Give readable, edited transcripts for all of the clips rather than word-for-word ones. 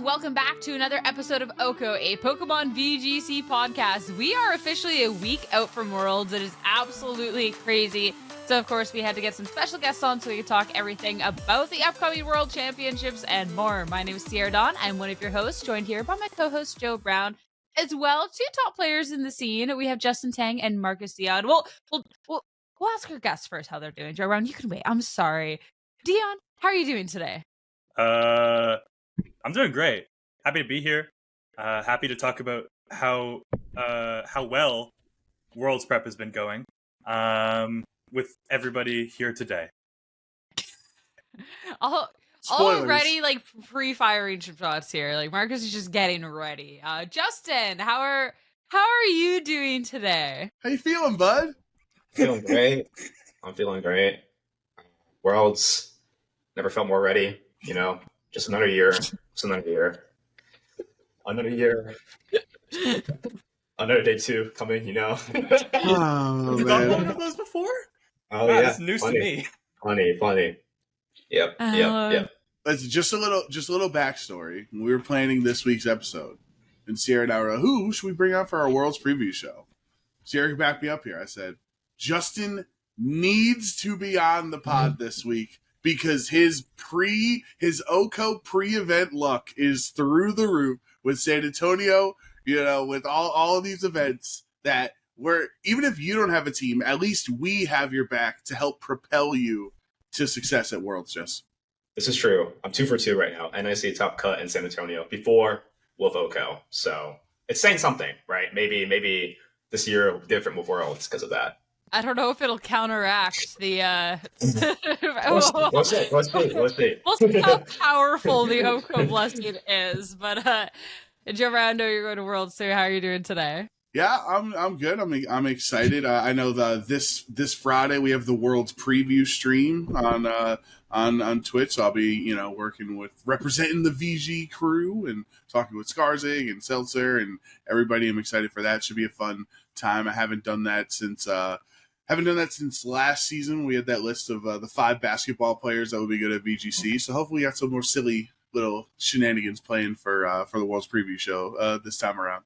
and welcome back to another episode of OHKO, a Pokemon VGC podcast. We are officially a week out from Worlds. It is absolutely crazy. So, of course, we had to get some special guests on so we could talk everything about the upcoming World Championships and more. My name is Sierra Dawn. I'm one of your hosts, joined here by my co-host, Joe Brown. As well, two top players in the scene. We have Justin Tang and Marcus Dion. We'll ask our guests first how they're doing. Joe Brown, you can wait. I'm sorry. Dion, how are you doing today? I'm doing great. Happy to be here. Happy to talk about how well Worlds prep has been going with everybody here today. Already like pre-firing some shots here. Like Marcus is just getting ready. Justin, how are you doing today? How you feeling, bud? Feeling great. I'm feeling great. Worlds never felt more ready. You know, just another year. Just another year. Another year. Another day two coming. You know. Oh, You've done one of those before? Oh wow, yeah, that's news to me. Funny. Yep. That's just a little backstory. We were planning this week's episode, and Sierra and I were like, who should we bring on for our Worlds preview show? Sierra backed me up here. I said, Justin needs to be on the pod this week because his OHKO pre-event luck is through the roof with San Antonio, you know, with all of these events that even if you don't have a team, at least we have your back to help propel you to success at Worlds, Justin. This is true. I'm 2 for 2 right now. NAIC top cut in San Antonio before with OHKO. So it's saying something, right? Maybe this year will be different with Worlds because of that. I don't know if it'll counteract the We'll see. We'll see how powerful the OHKO blessing is. But Joe Brown, you're going to Worlds too. How are you doing today? Yeah, I'm good. I'm excited. I know this Friday we have the World's preview stream on Twitch. So I'll be working representing the VG crew and talking with Skarzig and Seltzer and everybody. I'm excited for that. Should be a fun time. I haven't done that since last season. We had that list of the 5 basketball players that would be good at VGC. So hopefully we got some more silly little shenanigans playing for the World's preview show this time around.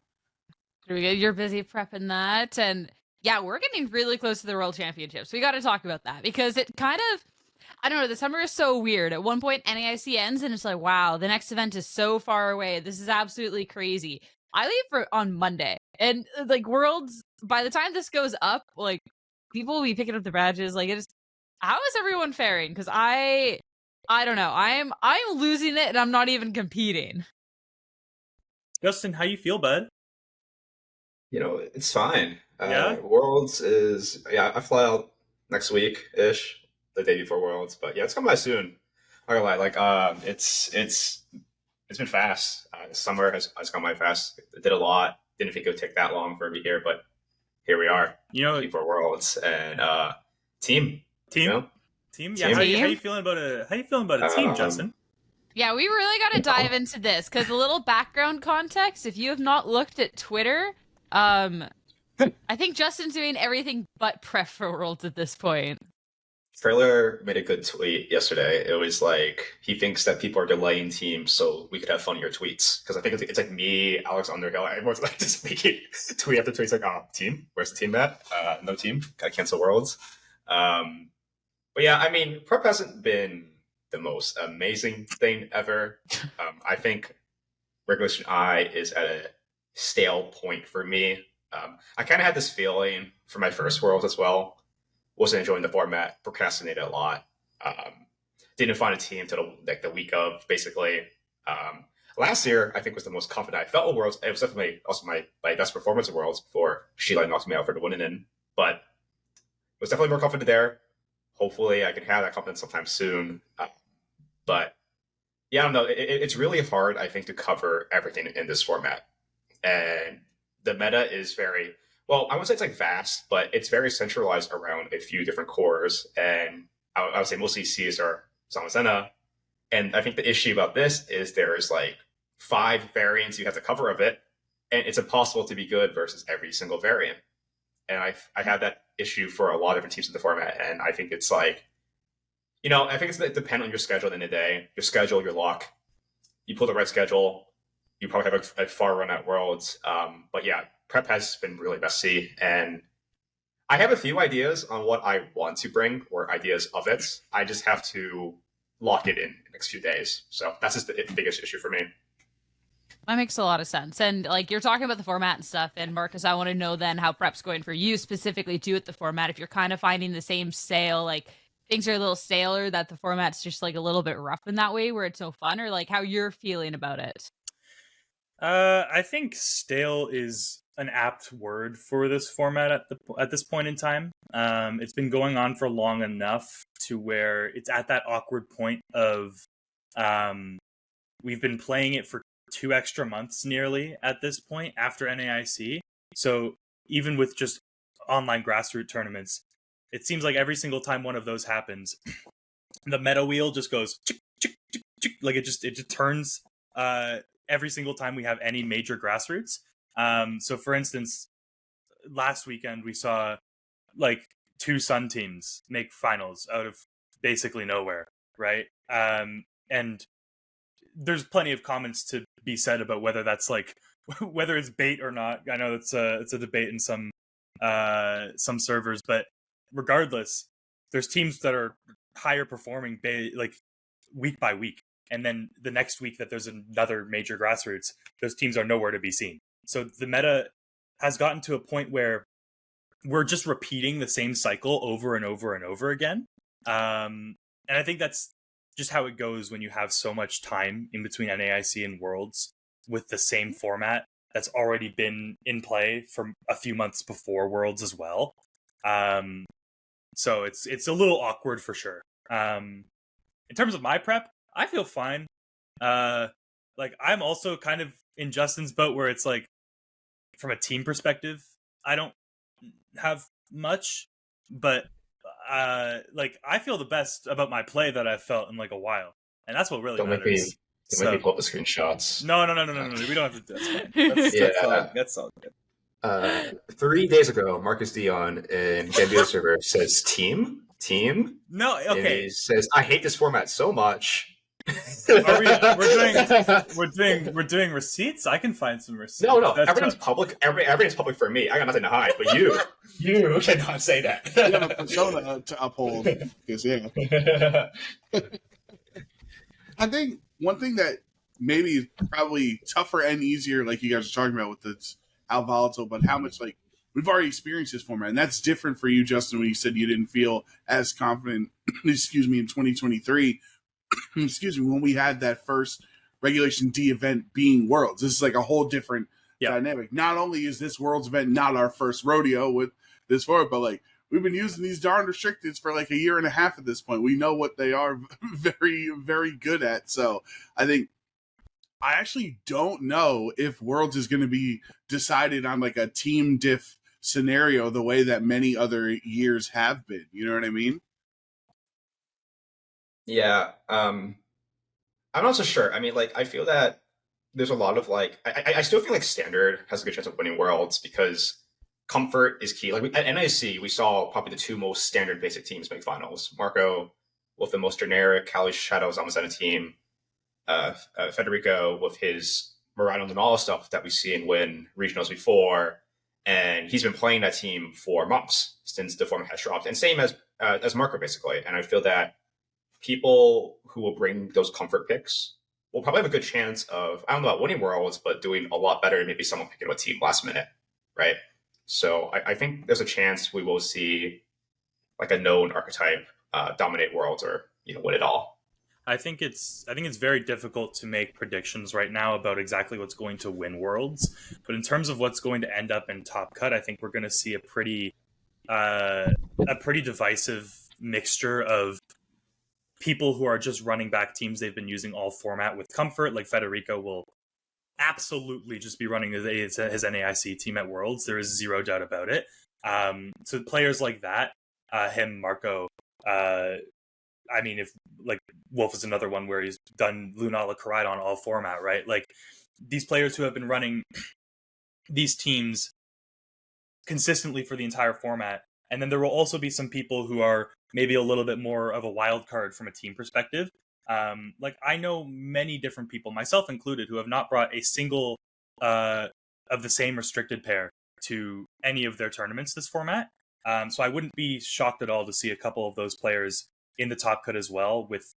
You're busy prepping that, and yeah, we're getting really close to the World Championships. We got to talk about that because it kind of, I don't know, the summer is so weird. At one point, NAIC ends, and it's like, wow, the next event is so far away. This is absolutely crazy. I leave on Monday, and like Worlds, by the time this goes up, like people will be picking up the badges. Like, how is everyone faring? Because I don't know. I'm losing it, and I'm not even competing. Justin, how you feel, bud? You know, it's fine. Yeah? Worlds is, I fly out next week-ish, the day before Worlds. But yeah, it's coming by soon. I'm not gonna lie, it's been fast. Summer has gone by fast. I did a lot. Didn't think it would take that long for me here, but here we are. Before Worlds and team. Yeah. How you feeling about a team, Justin? Yeah, we really got to dive into this because a little background context. If you have not looked at Twitter, I think Justin's doing everything but prep for Worlds at this point. Trailer made a good tweet yesterday. It was like he thinks that people are delaying teams so we could have funnier tweets. Because I think it's like me, Alex Underhill, everyone's like just making tweet after tweet. It's like, oh, team? Where's the team at? No team. Gotta cancel Worlds. But yeah, I mean, prep hasn't been the most amazing thing ever. I think Regulation I is at a stale point for me. I kind of had this feeling for my first Worlds as well. Wasn't enjoying the format, procrastinated a lot. Didn't find a team until the week of, basically. Last year, I think, was the most confident I felt with Worlds. It was definitely also my best performance of Worlds before Sheila knocked me out for the winning in. But I was definitely more confident there. Hopefully, I can have that confidence sometime soon. But yeah, I don't know. It's really hard, I think, to cover everything in this format. And the meta is very, well, I wouldn't say it's like vast, but it's very centralized around a few different cores. And I would say mostly Cs are Zamazena. And I think the issue about this is there's like 5 variants you have to cover of it. And it's impossible to be good versus every single variant. And I have that issue for a lot of different teams in the format. And I think it's like, I think it's dependent on your schedule at the end of the day, your schedule, your luck. You pull the right schedule, you probably have a far run at Worlds. But yeah, prep has been really messy, and I have a few ideas on what I want to bring or ideas of it. I just have to lock it in the next few days. So that's just the biggest issue for me. That makes a lot of sense. And like you're talking about the format and stuff, and Marcus, I want to know then how prep's going for you specifically too with the format. If you're kind of finding the same stale, like things are a little staler, that the format's just like a little bit rough in that way where it's no fun, or like how you're feeling about it. I think stale is an apt word for this format at this point in time. It's been going on for long enough to where it's at that awkward point of we've been playing it for 2 extra months nearly at this point after NAIC. So even with just online grassroots tournaments, it seems like every single time one of those happens, the meta wheel just goes like it just turns every single time we have any major grassroots. So for instance, last weekend we saw like 2 Sun teams make finals out of basically nowhere, right? And there's plenty of comments to be said about whether that's like whether it's bait or not. I know it's a debate in some servers, but regardless, there's teams that are higher performing like week by week, and then the next week that there's another major grassroots, those teams are nowhere to be seen. So the meta has gotten to a point where we're just repeating the same cycle over and over and over again. And I think that's just how it goes when you have so much time in between NAIC and Worlds with the same format that's already been in play for a few months before Worlds as well. So it's a little awkward for sure. In terms of my prep, I feel fine. Like I'm also kind of in Justin's boat where it's like, from a team perspective, I don't have much, but like I feel the best about my play that I've felt in like a while, and that's what really matters. Don't make me pull up the screenshots. No. We don't have to do that. That's all good. 3 days ago, Marcus Dion in Bamboozled server says team. No, okay. And he says, I hate this format so much. We're doing receipts. I can find some receipts. No. Everything's public. Everything's public for me. I got nothing to hide. But you cannot say that. You have a persona to uphold. Because I think one thing that maybe is probably tougher and easier, like you guys are talking about with this, how volatile, but how much like we've already experienced this format, and that's different for you, Justin. When you said you didn't feel as confident, in 2023. When we had that first Regulation D event being Worlds. This is like a whole different dynamic. Not only is this Worlds event not our first rodeo with this format, but like we've been using these darn restricteds for like a year and a half at this point. We know what they are very, very good at. So I think I actually don't know if Worlds is going to be decided on like a team diff scenario the way that many other years have been. You know what I mean? Yeah, I'm not so sure. I mean, like, I feel that there's a lot of like, I still feel like Standard has a good chance of winning Worlds because comfort is key. Like at NIC, we saw probably the 2 most standard basic teams make finals. Marco with the most generic Kali Shadows Amazon team, Federico with his Muranos and all the stuff that we've seen win regionals before, and he's been playing that team for months since the format has dropped, and same as Marco basically. And I feel that people who will bring those comfort picks will probably have a good chance of, I don't know about winning Worlds, but doing a lot better than maybe someone picking up a team last minute, right? So I think there's a chance we will see like a known archetype dominate Worlds or win it all. I think it's very difficult to make predictions right now about exactly what's going to win Worlds, but in terms of what's going to end up in Top Cut, I think we're going to see a pretty divisive mixture of people who are just running back teams they've been using all format with comfort. Like Federico will absolutely just be running his NAIC team at Worlds. There is zero doubt about it. So players like that, him, Marco, I mean, if like Wolf is another one where he's done Lunala Karai on all format, right? Like these players who have been running these teams consistently for the entire format. And then there will also be some people who are maybe a little bit more of a wild card from a team perspective. Like I know many different people, myself included, who have not brought a single of the same restricted pair to any of their tournaments this format. So I wouldn't be shocked at all to see a couple of those players in the top cut as well with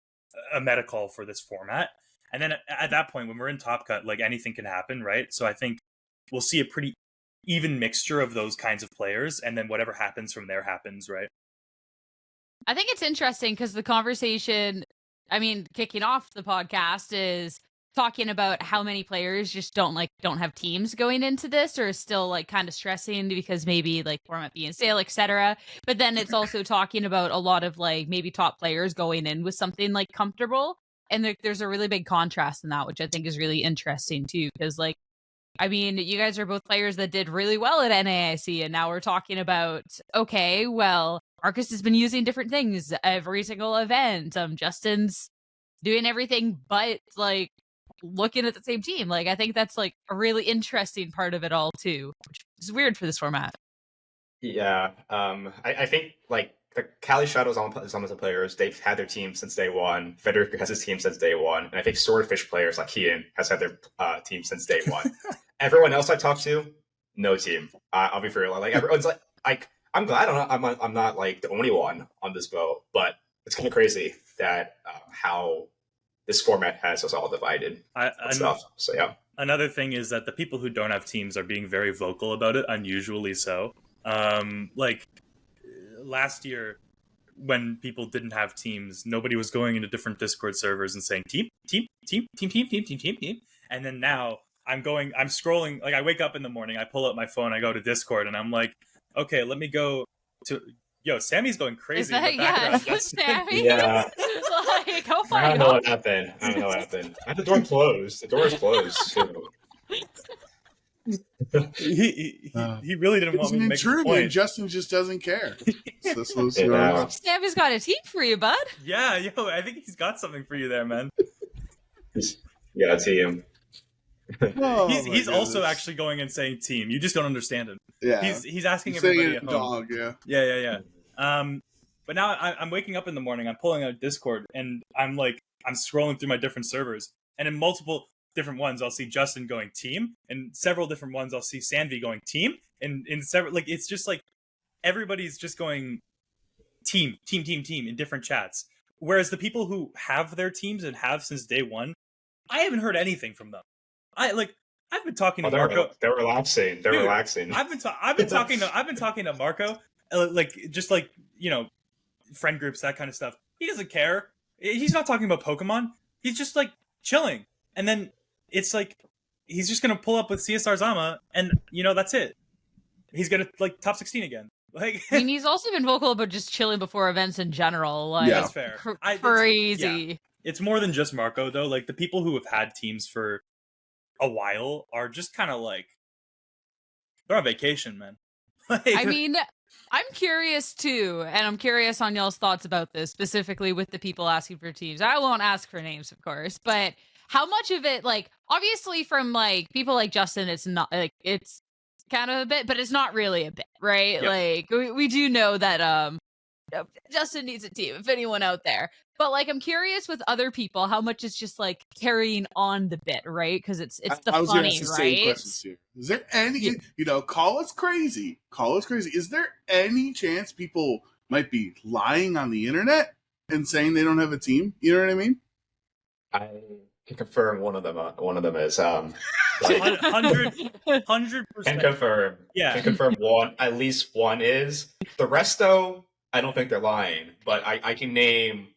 a meta call for this format. And then at that point, when we're in top cut, like anything can happen, right? So I think we'll see a pretty even mixture of those kinds of players, and then whatever happens from there happens, right? I think it's interesting because the conversation, I mean, kicking off the podcast is talking about how many players just don't have teams going into this, or still like kind of stressing because maybe like format being stale, etc. But then it's also talking about a lot of like maybe top players going in with something like comfortable, and there's a really big contrast in that, which I think is really interesting too, because like, I mean, you guys are both players that did really well at NAIC, and now we're talking about, okay, well, Marcus has been using different things every single event. Justin's doing everything but like looking at the same team. Like, I think that's like a really interesting part of it all too, which is weird for this format. Yeah, I think like the Cali Shadows some of the players, they've had their team since day one. Federico has his team since day one, and I think Swordfish players like Hisuian has had their team since day one. Everyone else I talk to, no team. I'll be for real. Like everyone's like I'm glad I'm not like the only one on this boat, but it's kind of crazy that how this format has us all divided and stuff. So yeah. Another thing is that the people who don't have teams are being very vocal about it, unusually so. Like last year, when people didn't have teams, nobody was going into different Discord servers and saying team, and then now I'm scrolling. Like I wake up in the morning, I pull up my phone, I go to Discord, and I'm like, okay, let me go to. Yo, Sammy's going crazy. Is that Sammy? Yeah. Like, oh my I don't know what happened. I don't know what happened. The door closed. The door is closed. He really didn't want me to make a point. Justin just doesn't care. Sammy's got a team for you, bud. Yeah, yo, I think he's got something for you there, man. Yeah, team. He's also actually going and saying team. You just don't understand him. Yeah, he's asking everybody at home. Dog, yeah. But now I'm waking up in the morning. I'm pulling out Discord, and I'm scrolling through my different servers, and in multiple different ones, I'll see Justin going team, and several different ones I'll see Sanvi going team, and in several it's just like everybody's just going team in different chats. Whereas the people who have their teams and have since day one, I haven't heard anything from them. I've been talking to Marco. They're relaxing. They're relaxing. I've been talking to Marco, friend groups, that kind of stuff. He doesn't care. He's not talking about Pokemon. He's just like chilling. And then it's like he's just gonna pull up with CSR Zama, and that's it. He's gonna top 16 again. Like, I mean, he's also been vocal about just chilling before events in general. Like, yeah, that's fair. Crazy. It's more than just Marco though. Like the people who have had teams for a while are just kind of like they're on vacation, man. I mean, I'm curious too, and I'm curious on y'all's thoughts about this, specifically with the people asking for teams. I won't ask for names, of course, but how much of it, like, obviously from like people like Justin, it's not like it's kind of a bit, but it's not really a bit, right? Yep. Like we do know that Justin needs a team, if anyone out there. But like, I'm curious with other people how much it's just like carrying on the bit, right? Because it's the funny, right? Is there any, call us crazy. Is there any chance people might be lying on the internet and saying they don't have a team? You know what I mean? I can confirm one of them is 100%. Can confirm. Yeah. Can confirm one. At least one is. The rest though, I don't think they're lying. But I can name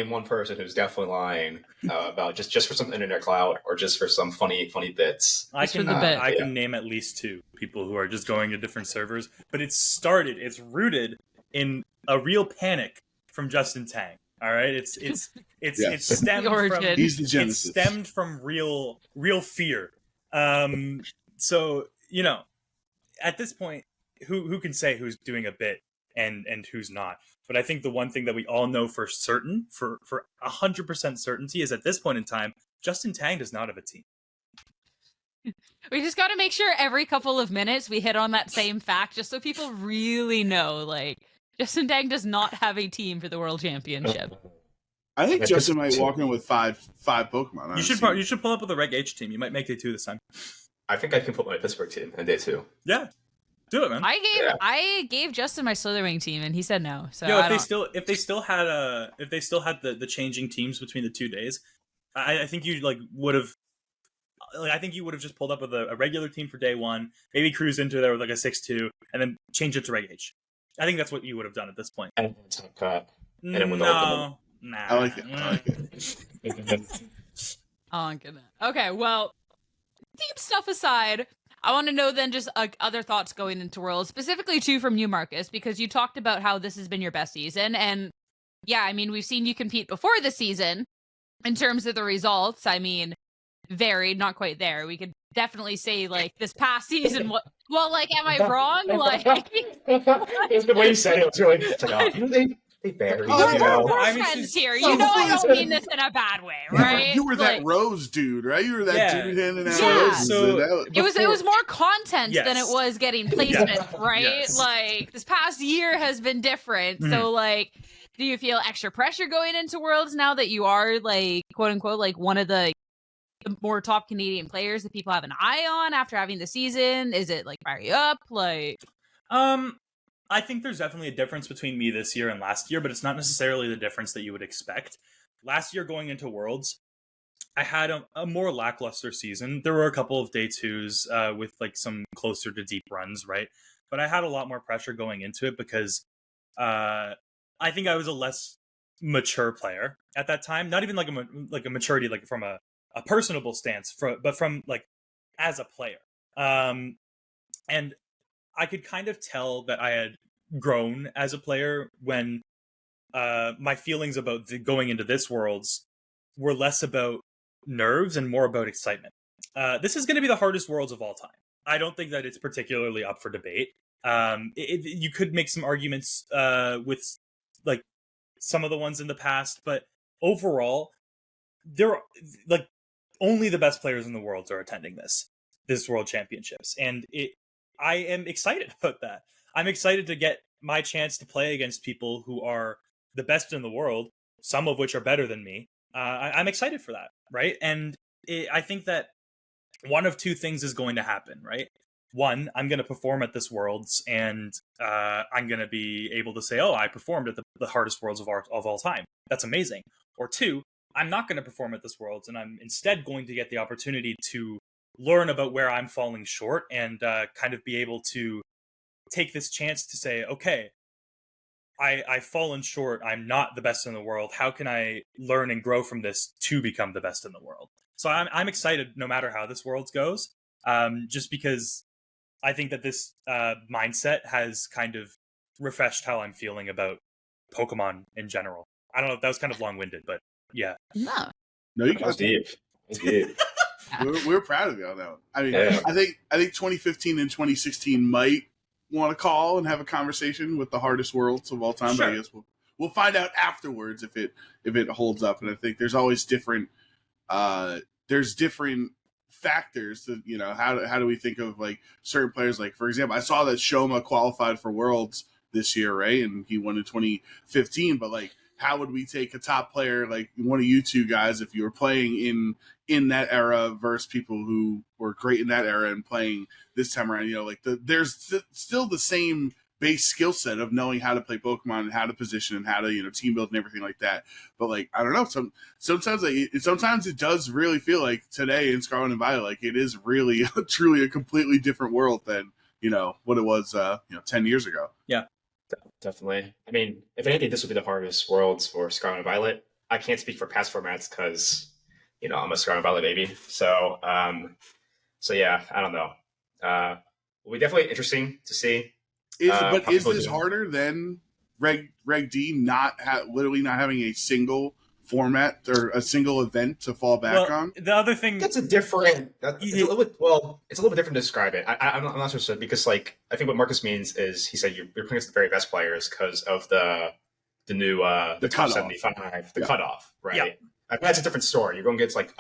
one person who's definitely lying about just for some internet clout or just for some funny bits. I can name at least two people who are just going to different servers, but it's rooted in a real panic from Justin Tang. All right, it's stemmed from he's the genesis. It's stemmed from real fear. So at this point, who can say who's doing a bit and who's not? But I think the one thing that we all know for certain, for 100% certainty, is at this point in time, Justin Tang does not have a team. We just got to make sure every couple of minutes we hit on that same fact, just so people really know, like, Justin Tang does not have a team for the World Championship. I think That's Justin good. might walk in with five Pokemon. You should pull up with a Reg H team. You might make day 2 this time. I think I can put my Pittsburgh team in day 2. Yeah, do it, man. I gave Justin my Slitherwing team, and he said no. So Yo, if they still had the changing teams between the 2 days, I think you would have. I think you would have just pulled up with a regular team for day 1, maybe cruise into there with like a 6-2, and then change it to Reg H. I think that's what you would have done at this point. And top cut. And then with Nah. I like it. Oh, goodness. Okay, well, team stuff aside, I want to know then just other thoughts going into Worlds, specifically too from you, Marcus, because you talked about how this has been your best season, and yeah, I mean, we've seen you compete before the season. In terms of the results, I mean, varied, not quite there. We could definitely say like this past season. Well, like, am I wrong? Like, it's the way you said it. It's really they vary. We're friends here. You know, I don't mean this in a bad way, right? You were that Rose dude, right? You were that dude handing out roses. So it was more content than it was getting placement, right? Yes. Like, this past year has been different. So like, do you feel extra pressure going into Worlds now that you are like, quote unquote, like one of the more top Canadian players that people have an eye on after having the season? Is it like fire you up? Like, I think there's definitely a difference between me this year and last year, but it's not necessarily the difference that you would expect. Last year going into Worlds, I had a more lackluster season. There were a couple of day 2s with like some closer to deep runs, right? But I had a lot more pressure going into it because I think I was a less mature player at that time. Not even like a maturity, like from a personable stance, but from like as a player. And I could kind of tell that I had grown as a player when my feelings about going into this Worlds were less about nerves and more about excitement. This is going to be the hardest Worlds of all time. I don't think that it's particularly up for debate. You could make some arguments with like some of the ones in the past, but overall, there are like only the best players in the world are attending this World Championships, and I am excited about that. I'm excited to get my chance to play against people who are the best in the world, some of which are better than me. I'm excited for that, right? And I think that one of two things is going to happen, right? One, I'm going to perform at this Worlds, and I'm going to be able to say, oh, I performed at the hardest Worlds of all time. That's amazing. Or two, I'm not going to perform at this Worlds, and I'm instead going to get the opportunity to learn about where I'm falling short and kind of be able to take this chance to say, okay, I've fallen short. I'm not the best in the world. How can I learn and grow from this to become the best in the world? So I'm excited no matter how this Worlds goes, just because I think that this mindset has kind of refreshed how I'm feeling about Pokemon in general. I don't know if that was kind of long-winded, but yeah. No, you got deep. We're proud of you on that one. I mean, Yeah. I think 2015 and 2016 might want to call and have a conversation with the hardest Worlds of all time. Sure. But I guess we'll find out afterwards if it holds up. And I think there's always different factors to, you know, how do we think of like certain players? Like, for example, I saw that Shoma qualified for Worlds this year, right? And he won in 2015. But like, how would we take a top player like one of you two guys if you were playing in that era versus people who were great in that era and playing this time around? You know, like there's still the same base skill set of knowing how to play Pokemon and how to position and how to, you know, team build and everything like that. But like, I don't know, sometimes it does really feel like today in Scarlet and Violet, like it is really truly a completely different world than, you know, what it was 10 years ago. Yeah. Definitely. I mean, if anything, this would be the hardest Worlds for Scarlet and Violet. I can't speak for past formats because, you know, I'm a Scarlet and Violet baby. So yeah, I don't know. Will be definitely interesting to see. Is this harder than Reg D literally not having a single format or a single event to fall back on? The other thing it's a little bit different to describe it. I'm not so sure because, like, I think what Marcus means is he said you're playing against the very best players because of the new the top cutoff. 75, cutoff, right? Yeah. I think that's a different story. You're going against like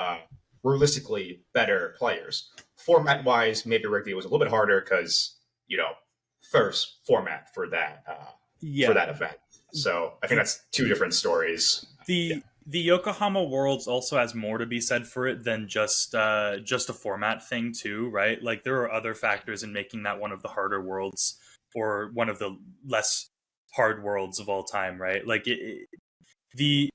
realistically better players. Format wise, maybe Reg D was a little bit harder because, you know, first format for that for that event. So I think that's two different stories. the Yokohama Worlds also has more to be said for it than just a format thing too, right? Like there are other factors in making that one of the harder worlds or one of the less hard worlds of all time, right? Like the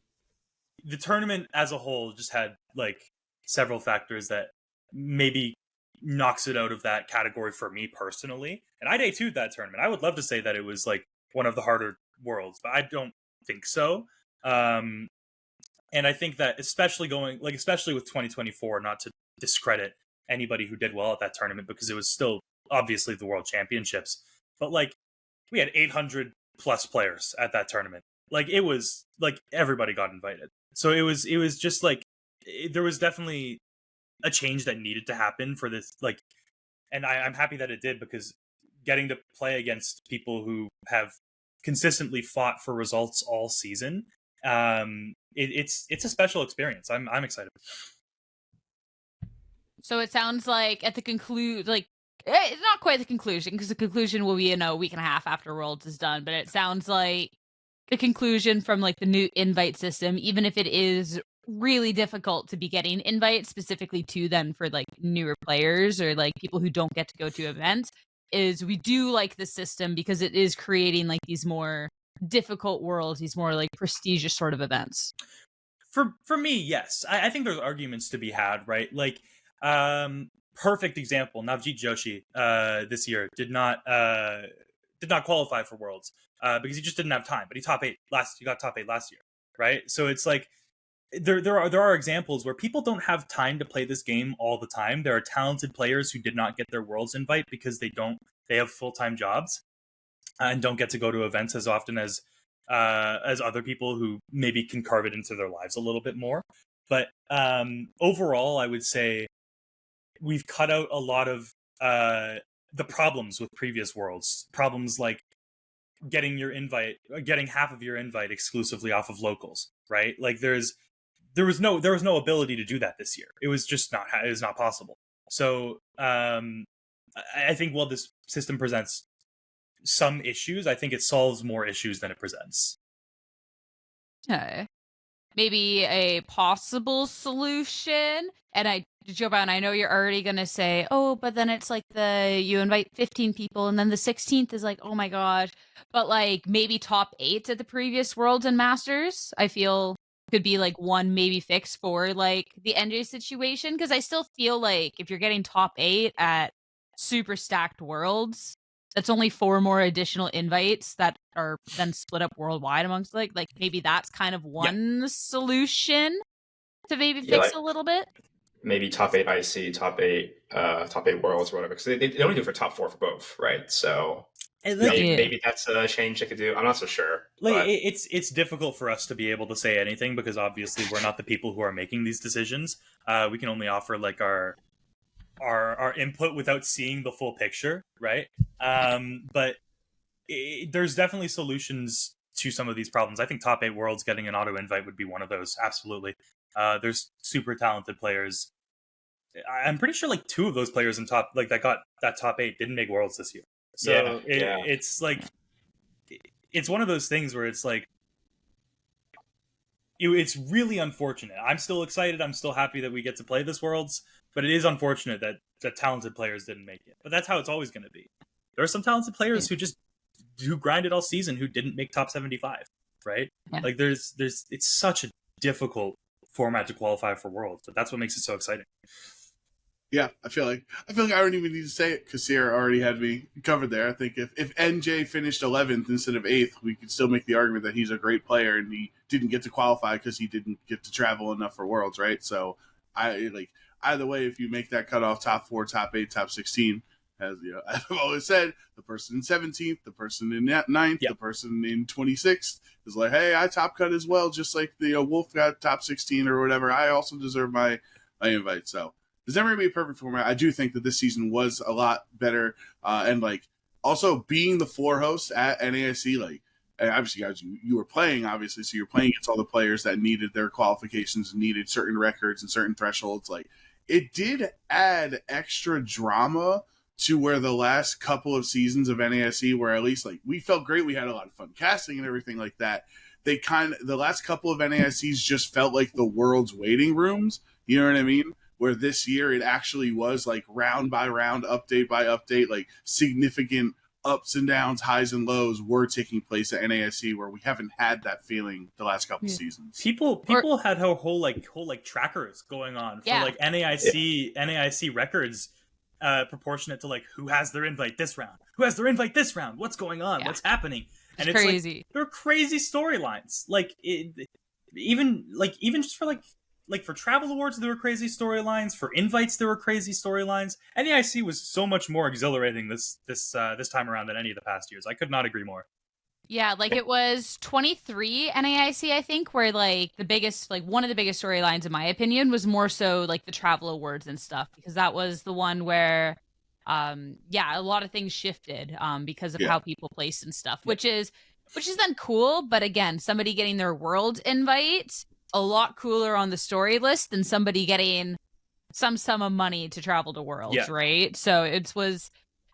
tournament as a whole just had like several factors that maybe knocks it out of that category for me personally. And I day-two'd that tournament. I would love to say that it was like one of the harder worlds, but I don't think so. And I think that especially with 2024, not to discredit anybody who did well at that tournament because it was still obviously the World Championships, but like we had 800 plus players at that tournament. Like it was like everybody got invited. So it was just like there was definitely a change that needed to happen for this. Like, and I'm happy that it did because getting to play against people who have consistently fought for results all season, it's a special experience. I'm excited. So it sounds like at the it's not quite the conclusion because the conclusion will be in a week and a half after Worlds is done. But it sounds like the conclusion from like the new invite system, even if it is really difficult to be getting invites specifically to them for like newer players or like people who don't get to go to events, is we do like the system because it is creating like these more difficult worlds, these more like prestigious sort of events. For me, yes. I think there's arguments to be had, right? Like, perfect example, Navjeet Joshi this year did not qualify for Worlds because he just didn't have time, but he got top 8 last year, right? So it's like there are examples where people don't have time to play this game all the time. There are talented players who did not get their Worlds invite because they have full-time jobs and don't get to go to events as often as other people who maybe can carve it into their lives a little bit more. But overall, I would say we've cut out a lot of the problems with previous Worlds. Problems like getting half of your invite exclusively off of locals, right? Like there was no ability to do that this year. It was not possible. So I think while this system presents some issues, I think it solves more issues than it presents. Okay. Maybe a possible solution. And Jovan, I know you're already going to say, oh, but then it's like you invite 15 people and then the 16th is like, oh my gosh. But like maybe top 8 at the previous Worlds and Masters, I feel could be like one maybe fix for like the NJ situation. Because I still feel like if you're getting top 8 at super stacked Worlds, that's only 4 more additional invites that are then split up worldwide amongst like maybe that's kind of one solution to maybe fix a little bit. Maybe top 8 IC, top 8 Worlds, or whatever. Because they only do it for top 4 for both, right? So maybe that's a change they could do. I'm not so sure. Like it's difficult for us to be able to say anything because obviously we're not the people who are making these decisions. We can only offer like our input without seeing the full picture, right? But there's definitely solutions to some of these problems. I think top 8 Worlds getting an auto invite would be one of those. Absolutely. There's super talented players. I'm pretty sure like 2 of those players that got that top 8 didn't make Worlds this year. So it's like it's one of those things where it's like it's really unfortunate. I'm still excited. I'm still happy that we get to play this Worlds, but it is unfortunate that talented players didn't make it. But that's how it's always going to be. There are some talented players who grinded all season who didn't make top 75, right? Yeah. Like it's such a difficult format to qualify for Worlds, but that's what makes it so exciting. Yeah, I feel like I don't even need to say it because Sierra already had me covered there. I think if NJ finished 11th instead of 8th, we could still make the argument that he's a great player and he didn't get to qualify because he didn't get to travel enough for Worlds, right? So either way, if you make that cutoff top 4, top 8, top 16, as I've always said, the person in 17th, the person in 9th, the person in 26th is like, hey, I top cut as well, just like the Wolf got top 16 or whatever. I also deserve my invite. So there's never going to be a perfect format. I do think that this season was a lot better. And also being the 4 host at NAIC, and obviously, guys, you were playing, obviously, so you're playing against all the players that needed their qualifications, needed certain records and certain thresholds. It did add extra drama to where the last couple of seasons of NAIC where at least we felt great. We had a lot of fun casting and everything like that. the last couple of NAICs just felt like the world's waiting rooms. You know what I mean? Where this year it actually was like round by round, update by update, like significant ups and downs, highs and lows were taking place at NAIC, where we haven't had that feeling the last couple seasons. People had whole trackers going on for like NAIC records, proportionate to like who has their invite this round, what's going on, what's happening, and it's crazy. Like, there are crazy storylines. Like even just for like for travel awards, there were crazy storylines. For invites, there were crazy storylines. NAIC was so much more exhilarating this time around than any of the past years. I could not agree more. Yeah, like it was 23 NAIC, I think, where like one of the biggest storylines, in my opinion, was more so like the travel awards and stuff, because that was the one where, a lot of things shifted because of how people placed and stuff, which is then cool. But again, somebody getting their world invite, a lot cooler on the story list than somebody getting some sum of money to travel to Worlds, right? So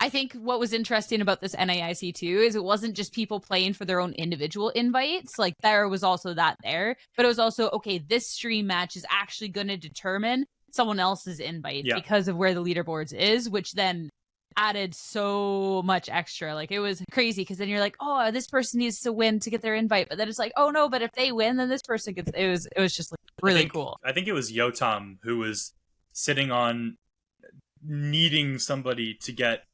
I think what was interesting about this NAIC too is it wasn't just people playing for their own individual invites. Like there was also that there, but it was also, okay, this stream match is actually going to determine someone else's invite because of where the leaderboards is, which then added so much extra. Like it was crazy, because then you're like, oh, this person needs to win to get their invite, but then it's like, oh no, but if they win, then this person gets. It was just like really cool. I think it was Yotam who was sitting on needing somebody to get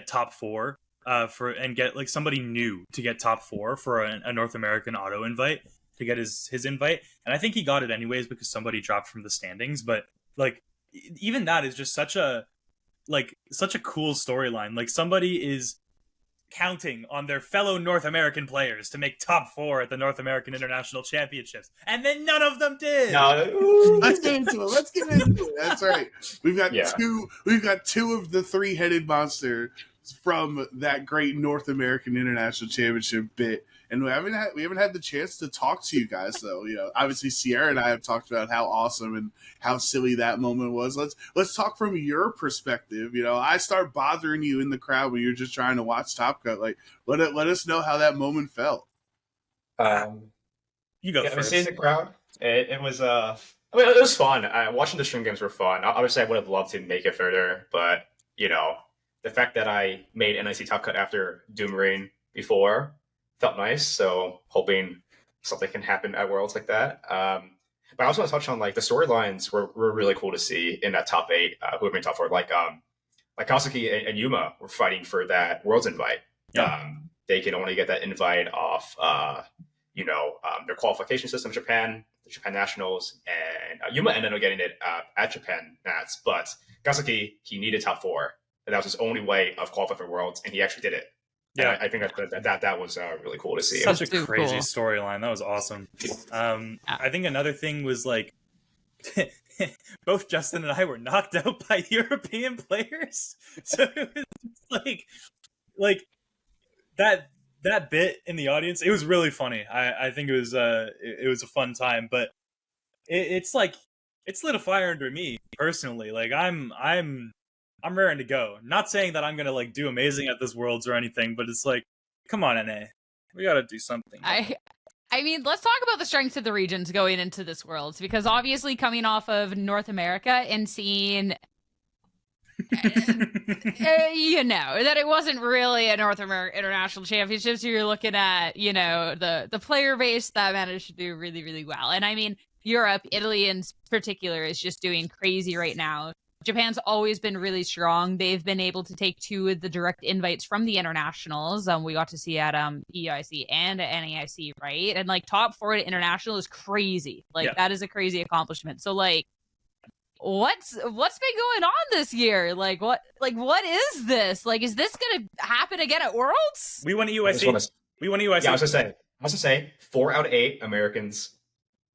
top 4 and get like somebody new to get top 4 for a North American auto invite to get his invite, and I think he got it anyways because somebody dropped from the standings. But like even that is just such a cool storyline. Like somebody is counting on their fellow North American players to make top 4 at the North American International Championships, and then none of them did. No. Let's get into it. That's right. We've got two of the 3-headed monster from that great North American International Championship bit. And we haven't had the chance to talk to you guys, though. You know, obviously Sierra and I have talked about how awesome and how silly that moment was. Let's talk from your perspective. You know, I start bothering you in the crowd when you're just trying to watch Top Cut. Like, let us know how that moment felt. You go first. Seeing the crowd, it was it was fun. Watching the stream games were fun. Obviously, I would have loved to make it further, but you know, the fact that I made NIC Top Cut after Doom Rain before felt nice, so hoping something can happen at Worlds like that. But I also want to touch on like the storylines were really cool to see in that top 8 who have been top 4. Like Kazuki and Yuma were fighting for that Worlds invite. Yeah. They can only get that invite off their qualification system, the Japan Nationals, and Yuma ended up getting it at Japan Nats, but Kazuki, he needed top 4, and that was his only way of qualifying for Worlds, and he actually did it. Yeah, I think that was really cool to see. Such a crazy storyline. That was awesome. I think another thing was like both Justin and I were knocked out by European players, so it was like that bit in the audience. It was really funny. I think it was a fun time, but it's like it lit a fire under me personally. Like I'm raring to go. Not saying that I'm gonna like do amazing at this Worlds or anything, but it's like, come on, NA, we gotta do something. I mean, let's talk about the strengths of the regions going into this Worlds, because obviously coming off of North America and seeing, you know, that it wasn't really a North American International Championships. You're looking at, you know, the player base that managed to do really, really well. And I mean, Europe, Italy in particular, is just doing crazy right now. Japan's always been really strong. They've been able to take 2 of the direct invites from the internationals. We got to see at EUIC and at NAIC, right? And like top 4 at international is crazy. Like that is a crazy accomplishment. So like, what's been going on this year? Like what is this? Like, is this gonna happen again at Worlds? We won EUIC. We won EUIC. Yeah, I was gonna say 4 out of 8 Americans,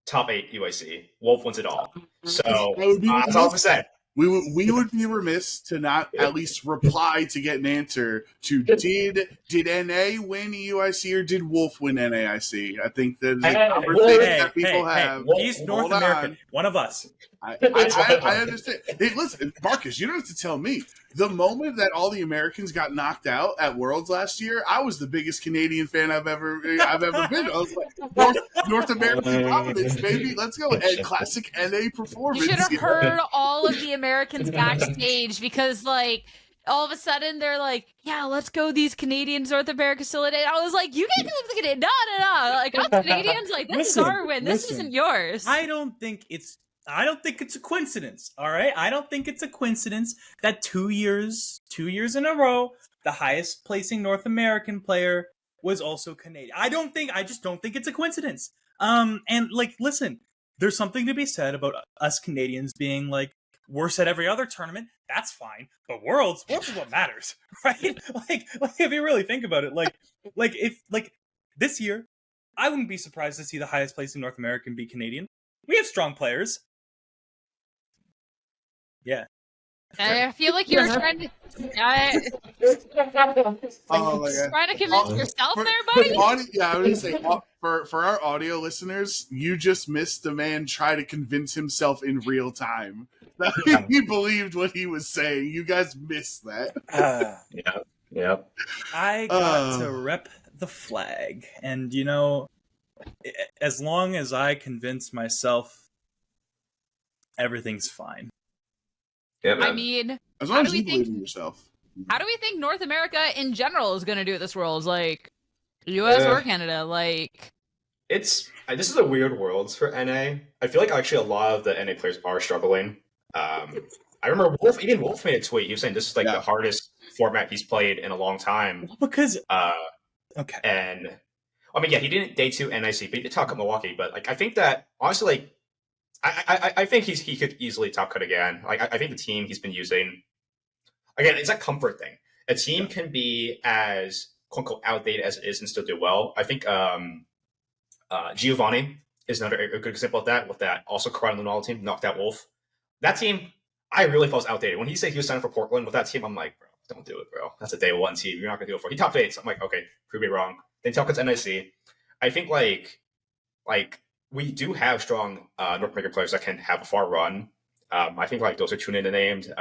top 8 UIC. Wolf wins it all. So that's all I was saying. We would be remiss to not at least reply to get an answer to did NA win EUIC or did Wolf win NAIC? I think that is a conversation that people have. He's North American. One of us. I understand. Hey, listen, Marcus, you don't have to tell me. The moment that all the Americans got knocked out at Worlds last year, I was the biggest Canadian fan I've ever been. I was like, North American dominance, baby. Let's go. And classic NA performance. You should have heard all of the Americans backstage because, like, all of a sudden they're like, yeah, let's go these Canadians, North America solidarity. I was like, you guys are the Canadians. No. Like, us Canadians, like, this is our win. This isn't yours. I don't think it's a coincidence. All right. I don't think it's a coincidence that 2 years in a row, the highest placing North American player was also Canadian. I just don't think it's a coincidence. And like, listen, there's something to be said about us Canadians being like worse at every other tournament. That's fine. But Worlds is what matters, right? like if you really think about it, like if this year, I wouldn't be surprised to see the highest placing North American be Canadian. We have strong players. Yeah. I feel like you're trying to trying to convince yourself there, buddy. I was gonna say for our audio listeners, you just missed the man try to convince himself in real time that he believed what he was saying. You guys missed that. Yeah. I got to rep the flag, and as long as I convince myself, everything's fine. Yeah, man. I mean, as long as you believe in yourself. How do we think North America in general is going to do at this Worlds? Like, U.S. or Canada? Like, this is a weird Worlds for NA. I feel like actually a lot of the NA players are struggling. I remember Wolf made a tweet. He was saying this is like the hardest format he's played in a long time. Because okay, and I mean, yeah, he didn't day 2 NIC, but he did top cut Milwaukee. But like, I think that honestly, like, I think he could easily top cut again. Like, I think the team he's been using, again, it's a comfort thing. A team can be as quote unquote outdated as it is and still do well. I think Giovanni is another a good example of that. With that, also Karan Lunala team knocked out Wolf. That team, I really felt was outdated. When he said he was signing for Portland with that team, I'm like, bro, don't do it, bro. That's a day 1 team. You're not gonna do it for. He top 8. So I'm like, okay, prove me wrong. Then top cuts NIC. I think like we do have strong North American players that can have a far run. I think like those are tuned in and named.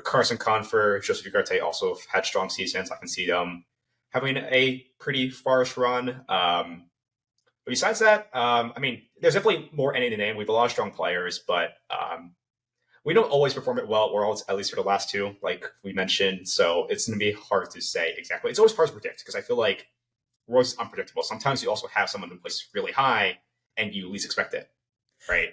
Carson Confer, Joseph Ugarte also had strong seasons. I can see them having a pretty far-ish run. But besides that, I mean, there's definitely more NA to name. We have a lot of strong players, but we don't always perform it well at Worlds, at least for the last 2, like we mentioned. So it's going to be hard to say exactly. It's always hard to predict because I feel like Worlds is unpredictable. Sometimes you also have someone who plays really high and you least expect it, right?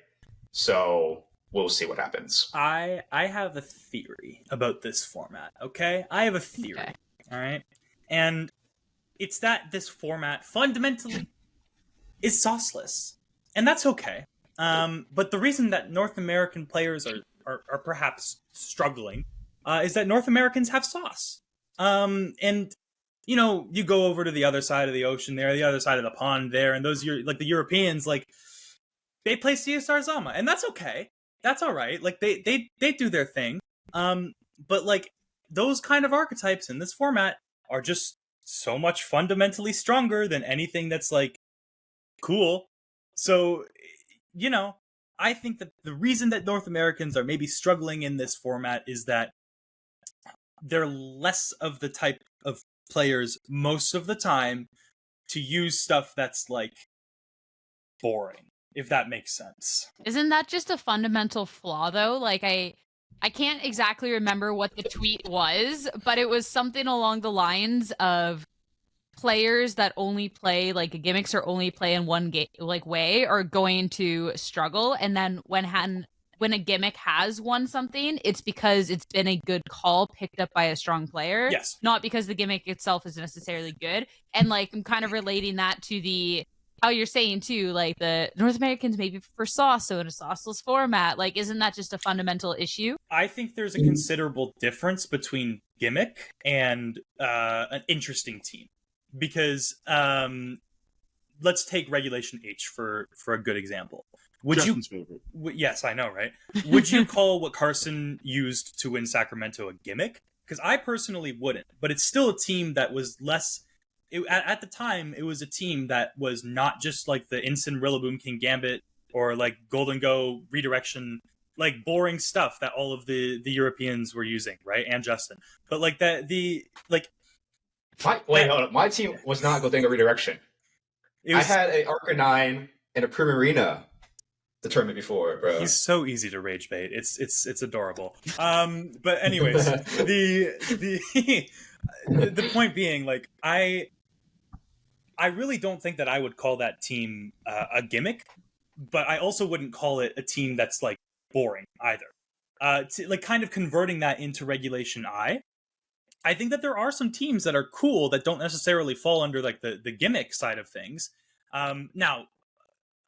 So we'll see what happens. I have a theory about this format, okay? I have a theory, Okay. All right? And it's that this format fundamentally is sauceless. And that's okay. But the reason that North American players are perhaps struggling is that North Americans have sauce. And you go over to the other side of the ocean there, the other side of the pond there, and those like the Europeans, like they play CSR Zama, and that's okay. That's all right. Like they do their thing. But like those kind of archetypes in this format are just so much fundamentally stronger than anything that's like cool. So, I think that the reason that North Americans are maybe struggling in this format is that they're less of the type of players most of the time to use stuff that's like boring, if that makes sense. Isn't that just a fundamental flaw, though? Like, I can't exactly remember what the tweet was, but it was something along the lines of players that only play like gimmicks or only play in one way are going to struggle, and then when a gimmick has won something, it's because it's been a good call picked up by a strong player. Yes. Not because the gimmick itself is necessarily good. And like I'm kind of relating that to how you're saying too, like the North Americans maybe prefer sauce, so in a sauceless format, like isn't that just a fundamental issue? I think there's a considerable difference between gimmick and an interesting team. Because let's take Regulation H for a good example. Justin's favorite. Yes, I know, right? Would you call what Carson used to win Sacramento a gimmick? Because I personally wouldn't. But it's still a team that was less... At the time, it was a team that was not just like the Instant Rillaboom King Gambit or like Golden Go redirection, like boring stuff that all of the Europeans were using, right? And Justin. But like that, Hold on. My team was not Golden Go redirection. I had a Arcanine and a Primarina the tournament before, bro. He's so easy to rage bait. It's adorable. But anyways, the point being, like, I really don't think that I would call that team a gimmick, but I also wouldn't call it a team that's like boring either. Like kind of converting that into Regulation I think that there are some teams that are cool that don't necessarily fall under like the gimmick side of things. Now,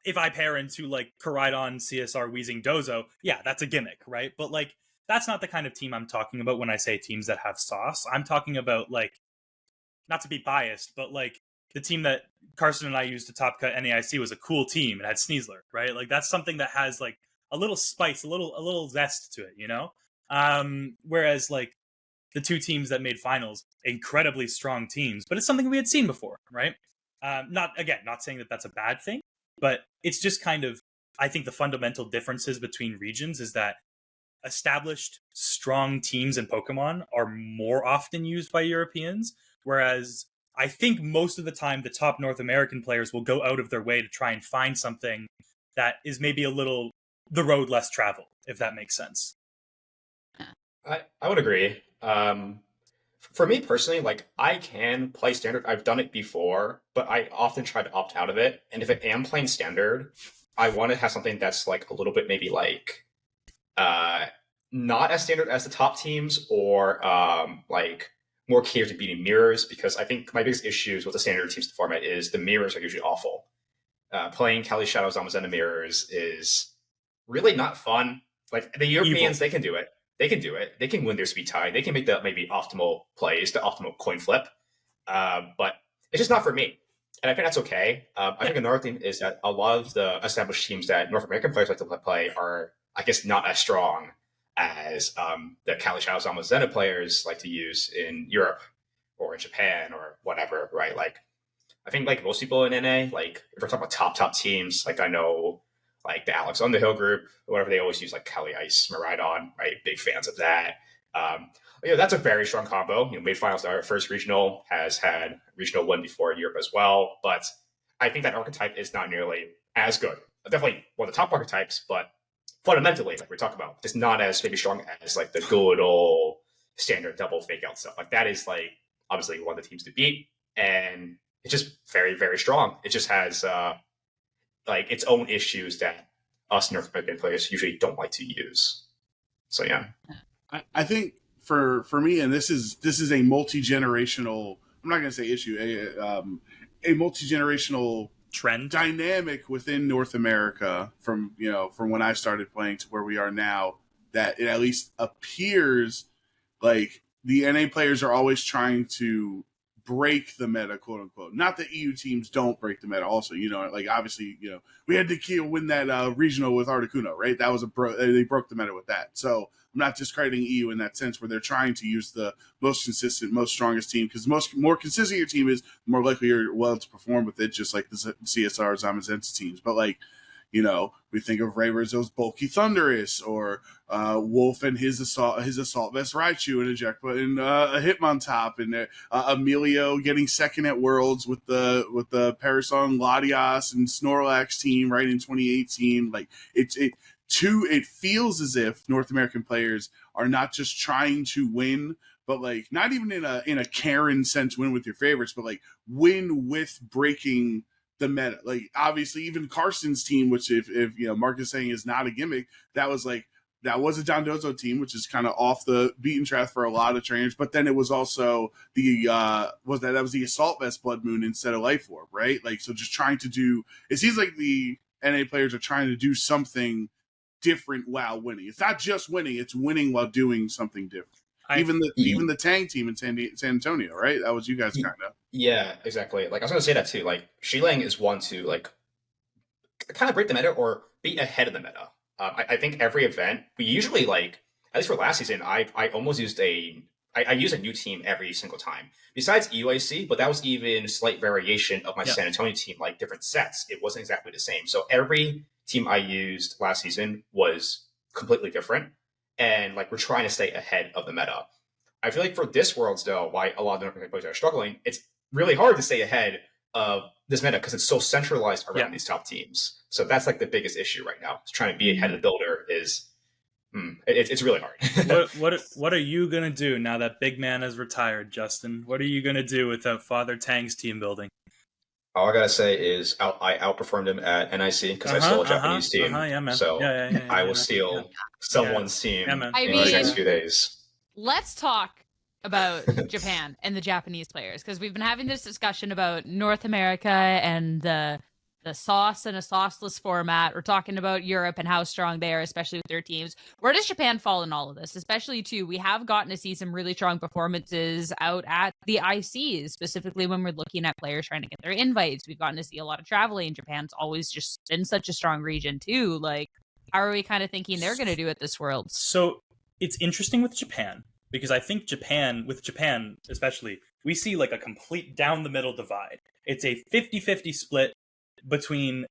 if I pair into like Koraidon, CSR, Weezing, Dozo, yeah, that's a gimmick, right? But like, that's not the kind of team I'm talking about when I say teams that have sauce. I'm talking about like, not to be biased, but like the team that Carson and I used to top cut NAIC was a cool team. It had Sneasler, right? Like that's something that has like a little spice, a little zest to it, you know? Whereas like the two teams that made finals, incredibly strong teams, but it's something we had seen before, right? Not saying that that's a bad thing, but it's just kind of, I think the fundamental differences between regions is that established, strong teams in Pokemon are more often used by Europeans, whereas I think most of the time the top North American players will go out of their way to try and find something that is maybe a little the road less traveled, if that makes sense. I would agree. For me personally, like I can play standard. I've done it before, but I often try to opt out of it. And if I am playing standard, I want to have something that's like a little bit maybe like not as standard as the top teams, or like more catered to beating mirrors, because I think my biggest issues with the standard teams format is the mirrors are usually awful. Playing Cali Shadow Zamazenta mirrors is really not fun. Like the Europeans, they can do it. They can do it. They can win their speed tie. They can make the maybe optimal plays, the optimal coin flip. But it's just not for me. And I think that's okay. I think another thing is that a lot of the established teams that North American players like to play are, I guess, not as strong as the Cali Shadow Zamazenta players like to use in Europe or in Japan or whatever, right? Like, I think like most people in NA, like if we're talking about top teams, like I know like the Alex Underhill group, whatever, they always use like Kali Ice, Miraidon, right? Big fans of that. That's a very strong combo. Made finals our first regional, has had regional win before in Europe as well. But I think that archetype is not nearly as good. Definitely one of the top archetypes, but fundamentally, like we talked about, it's not as maybe strong as like the good old standard double fake out stuff. Like that is like obviously one of the teams to beat, and it's just very, very strong. It just has like its own issues that us North American players usually don't like to use. So yeah, I think for me, and this is a multi-generational. I'm not going to say issue, a multi-generational trend dynamic within North America from when I started playing to where we are now, that it at least appears like the NA players are always trying to break the meta, quote unquote. Not that EU teams don't break the meta also, like obviously, we had Nikhil win that regional with Articuno, right? That was they broke the meta with that. So I'm not discrediting EU in that sense, where they're trying to use the most consistent, most strongest team, because the more consistent your team is, the more likely you're well to perform with it, just like the CSR Zamazenta teams. But like, we think of Ray Rizzo's bulky Thundurus, or Wolf and his assault vest Raichu and a Hitmontop, and Emilio getting second at Worlds with the Parasong Latias and Snorlax team right in 2018. Like it feels as if North American players are not just trying to win, but like not even in a Karen sense, win with your favorites, but like win with breaking the meta. Like obviously even Carson's team, which if Mark is saying is not a gimmick, that was a John Dozo team, which is kind of off the beaten track for a lot of trainers. But then it was also the the Assault Vest Blood Moon instead of Life Orb, right? Like, so just trying to do, it seems like the NA players are trying to do something different while winning. It's not just winning, it's winning while doing something different. Even the Tang team in San Antonio, right? That was you guys kind of. Yeah, exactly. Like I was going to say that too. Like Shilang is one to like kind of break the meta or be ahead of the meta. I think every event we usually, like, at least for last season, I almost used a I use a new team every single time. Besides EUIC, but that was even slight variation of my San Antonio team, like different sets. It wasn't exactly the same. So every team I used last season was completely different. And like we're trying to stay ahead of the meta. I feel like for this Worlds, though, why a lot of the North American players are struggling, it's really hard to stay ahead of this meta because it's so centralized around these top teams. So that's like the biggest issue right now. Trying to be ahead of the builder is it's really hard. What are you gonna do now that big man has retired, Justin? What are you gonna do without Father Tang's team building? All I gotta say is I outperformed him at NIC because I stole a Japanese team. Yeah, man. So I will steal someone's team in the next few days. Let's talk about Japan and the Japanese players, because we've been having this discussion about North America and the sauce and a sauceless format. We're talking about Europe and how strong they are, especially with their teams. Where does Japan fall in all of this? Especially, too, we have gotten to see some really strong performances out at the ICs, specifically when we're looking at players trying to get their invites. We've gotten to see a lot of traveling. Japan's always just been such a strong region, too. Like, how are we kind of thinking they're going to do at this Worlds? So it's interesting with Japan, because I think Japan especially, we see like a complete down the middle divide. It's a 50-50 split between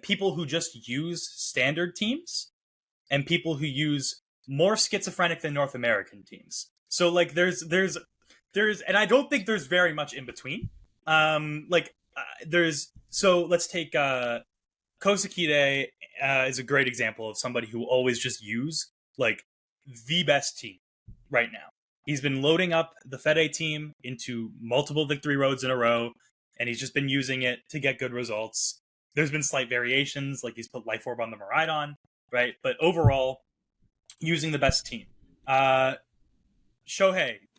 people who just use standard teams and people who use more schizophrenic than North American teams. So like there's and I don't think there's very much in between. So let's take Kosakide is a great example of somebody who always just use like the best team right now. He's been loading up the Fede team into multiple victory roads in a row, and he's just been using it to get good results. There's been slight variations, like he's put Life Orb on the Miraidon, right? But overall, using the best team. Shohei,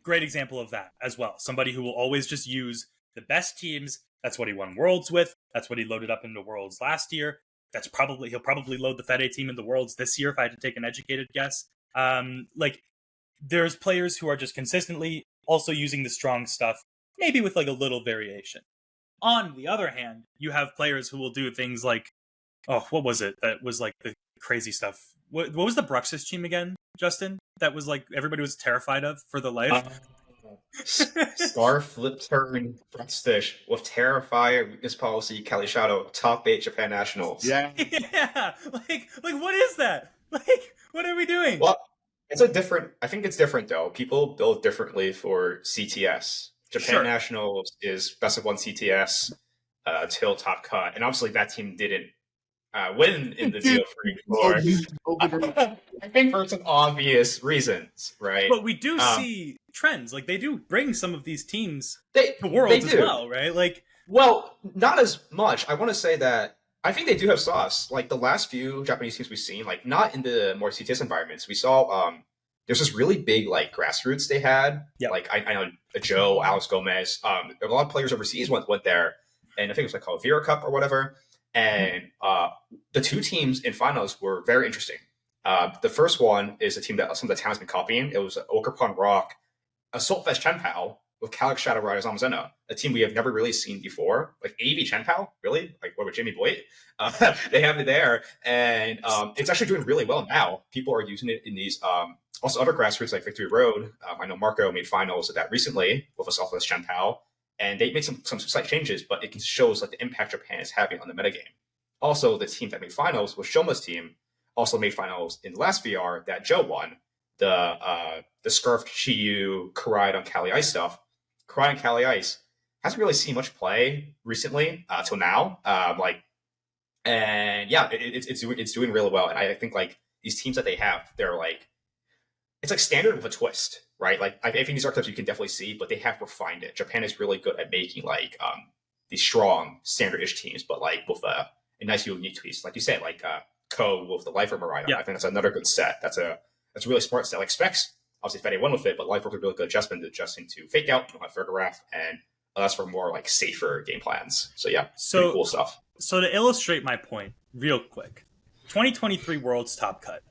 great example of that as well. Somebody who will always just use the best teams. That's what he won Worlds with. That's what he loaded up into Worlds last year. He'll probably load the Fede team into Worlds this year if I had to take an educated guess. There's players who are just consistently also using the strong stuff, maybe with like a little variation. On the other hand, you have players who will do things like, what was it? That was like the crazy stuff. What was the Bruxus team again, Justin? That was like everybody was terrified of for the life. Star Flip Turn Bruxus with Terrifier, Weakness Policy, Kali Shadow, Top 8 Japan Nationals. Yeah. Like what is that? Like, what are we doing? Well, I think it's different though. People build differently for CTS. Japan Nationals is best of one CTS till top cut, and obviously that team didn't win in the deal for I think for some obvious reasons, right? But we do see trends. Like they do bring some of these teams to Worlds as well, right? Like, well, not as much. I want to say that I think they do have sauce. Like the last few Japanese teams we've seen, like not in the more CTS environments. We saw there's this really big like grassroots they had. Yeah. Like I know Joe, Alex Gomez. A lot of players overseas went there, and I think it was like called Vera Cup or whatever. And the two teams in finals were very interesting. The first one is a team that some of the town has been copying. It was Okarpon Rock, Assault Fest Chenpao with Calyx Shadow Riders Amazena, a team we have never really seen before. Like AV Chenpao, really? Like what with Jimmy Boyd? They have it there, and it's actually doing really well now. People are using it in these also other grassroots like Victory Road. I know Marco made finals of that recently with Assault Fest Chenpao, and they made some slight changes, but it shows like the impact Japan is having on the metagame. Also, the team that made finals was Shoma's team, also made finals in the last VR that Joe won. The Scarfed Shiyu Koraidon Kali Ice stuff. Koraidon Kali Ice hasn't really seen much play recently till now. It's doing really well. And I think like these teams that they have, they're like, it's like standard with a twist, right? Like I think these archetypes you can definitely see, but they have refined it. Japan is really good at making like these strong standard-ish teams, but like with a nice unique twist, like you said, like Ko with the Lifer Miraidon. I think that's another good set. That's a really smart set. Like Specs, obviously Fede won with it, but Lifer was a really good adjustment adjusting to Fake Out, you don't have Fergaraf, and allows for more like safer game plans. So yeah, pretty cool stuff. So to illustrate my point, real quick, 2023 Worlds Top Cut.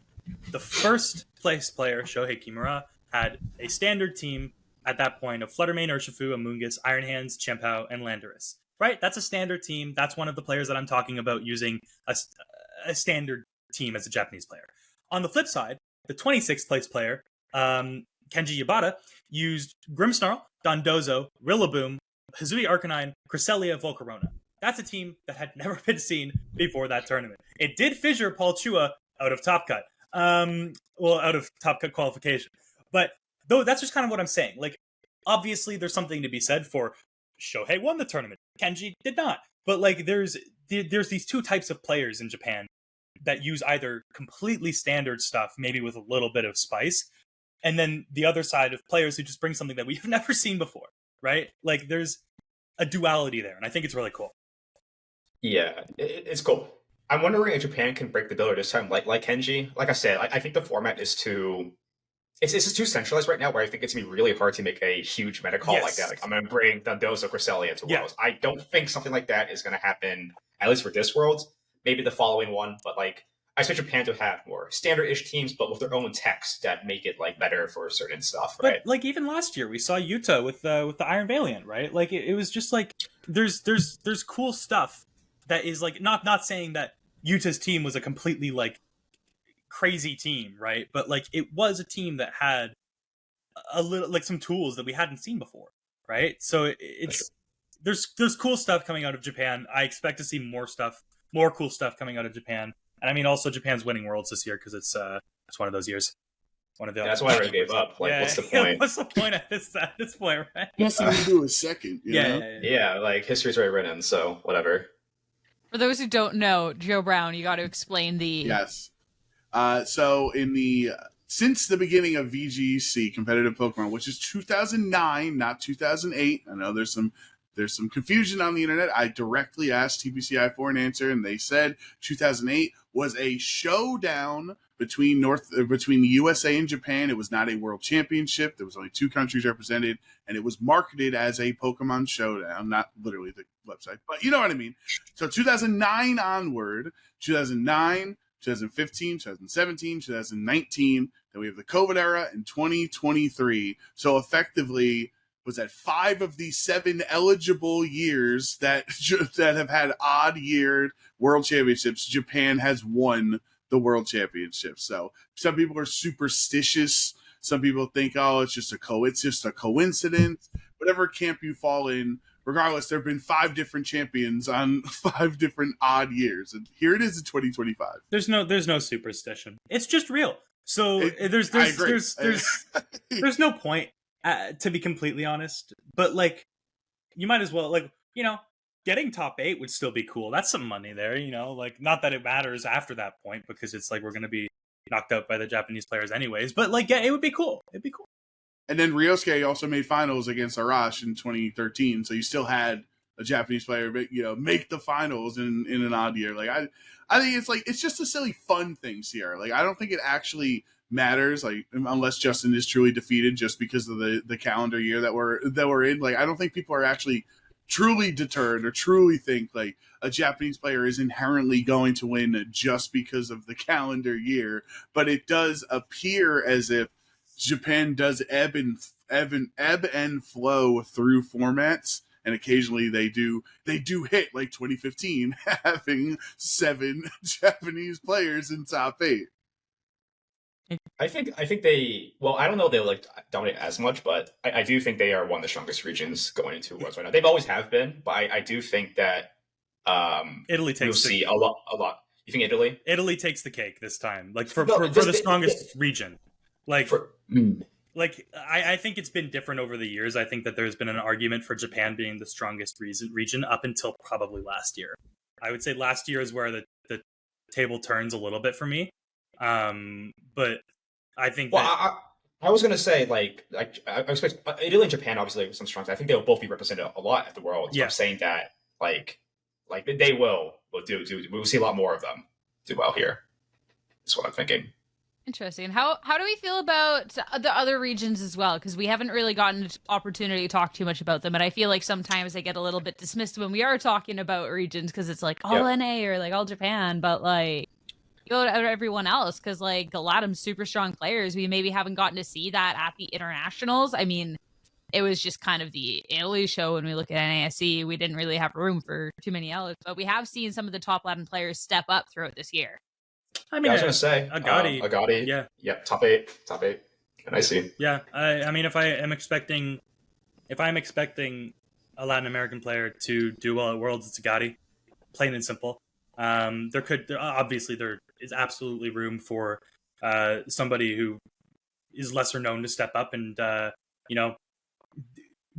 The first place player, Shohei Kimura, had a standard team at that point of Fluttermane, Urshifu, Amoonguss, Iron Hands, Chenpao, and Landorus. Right? That's a standard team. That's one of the players that I'm talking about using a standard team as a Japanese player. On the flip side, the 26th place player, Kenji Yabata used Grimmsnarl, Dondozo, Rillaboom, Hizui Arcanine, Cresselia, Volcarona. That's a team that had never been seen before that tournament. It did fissure Paul Chua out of Top Cut. Out of Top Cut qualification. But though that's just kind of what I'm saying. Like, obviously there's something to be said for Shohei won the tournament. Kenji did not. But like there's these two types of players in Japan that use either completely standard stuff, maybe with a little bit of spice, and then the other side of players who just bring something that we've never seen before, right? Like there's a duality there, and I think it's really cool. Yeah, it's cool. I'm wondering if Japan can break the builder this time, like Kenji. Like I said, I think the format is too... It's just too centralized right now, where I think it's going to be really hard to make a huge meta call like that. Like, I'm going to bring Dondozo, Cresselia into Worlds. I don't think something like that is going to happen, at least for this World. Maybe the following one, but like, I expect Japan to have more standard-ish teams, but with their own text that make it like better for certain stuff, right? But like even last year, we saw Yuta with the Iron Valiant, right? Like it was just like there's cool stuff that is like not saying that Yuta's team was a completely like crazy team, right? But like it was a team that had a little like some tools that we hadn't seen before, right? So it's there's cool stuff coming out of Japan. I expect to see more cool stuff coming out of Japan. And I mean, also Japan's winning Worlds this year because it's one of those years. One of the that's why I already gave up. Like, what's the point? What's the point at this point, right? Yes, we do a second. Yeah, like history's already written, so whatever. For those who don't know, Joe Brown, you got to explain the... Yes. So since the beginning of VGC competitive Pokemon, which is 2009, not 2008. I know there's some confusion on the internet. I directly asked TPCI for an answer, and they said 2008 was a showdown between the USA and Japan. It was not a world championship. There was only 2 countries represented, and it was marketed as a Pokemon showdown, not literally the website, but you know what I mean. So 2009 onward, 2009, 2015, 2017, 2019, then we have the COVID era in 2023. So effectively, was that 5 of the 7 eligible years that have had odd year world championships, Japan has won the world championship. So some people are superstitious. Some people think, oh, it's just a coincidence. Whatever camp you fall in, regardless, there have been 5 different champions on 5 different odd years, and here it is in 2025. There's no superstition. It's just real. So there's no point. To be completely honest, but like you might as well, like, you know, getting top 8 would still be cool. That's some money there, you know, like not that it matters after that point because it's like we're going to be knocked out by the Japanese players anyways, but like, yeah, it would be cool. It'd be cool. And then Ryosuke also made finals against Arash in 2013, so you still had a Japanese player, you know, make the finals in an odd year. Like I think it's just a silly fun thing, Sierra. Like I don't think it actually matters, like unless Justin is truly defeated just because of the calendar year that we're in. Like I don't think people are actually truly deterred or truly think like a Japanese player is inherently going to win just because of the calendar year. But it does appear as if Japan does ebb and flow through formats, and occasionally they do hit, like 2015 having 7 Japanese players in top 8. I think they, well, I don't know if they like dominate as much, but I do think they are one of the strongest regions going into Worlds right now. They've always have been, but I do think that Italy takes you'll see a lot. You think Italy? Italy takes the cake this time, like for the strongest region. Like I think it's been different over the years. I think that there's been an argument for Japan being the strongest region up until probably last year. I would say last year is where the table turns a little bit for me. But I think I was gonna say like I expect Italy and Japan obviously have some strong. I think they will both be represented a lot at the World. So yeah. I'm saying that like they will do. We'll see a lot more of them do well here. That's what I'm thinking. Interesting. How do we feel about the other regions as well? Because we haven't really gotten an opportunity to talk too much about them, and I feel like sometimes they get a little bit dismissed when we are talking about regions because it's like all NA or like all Japan, but like. Go to everyone else because like Galatam's super strong players. We maybe haven't gotten to see that at the internationals. I mean, it was just kind of the Italy show when we look at NAIC. We didn't really have room for too many others, but we have seen some of the top Latin players step up throughout this year. I mean, I was going to say Agati, yeah, top eight. NIC. Yeah, I mean, if I'm expecting a Latin American player to do well at Worlds, it's Gotti, plain and simple. Obviously there is absolutely room for somebody who is lesser known to step up and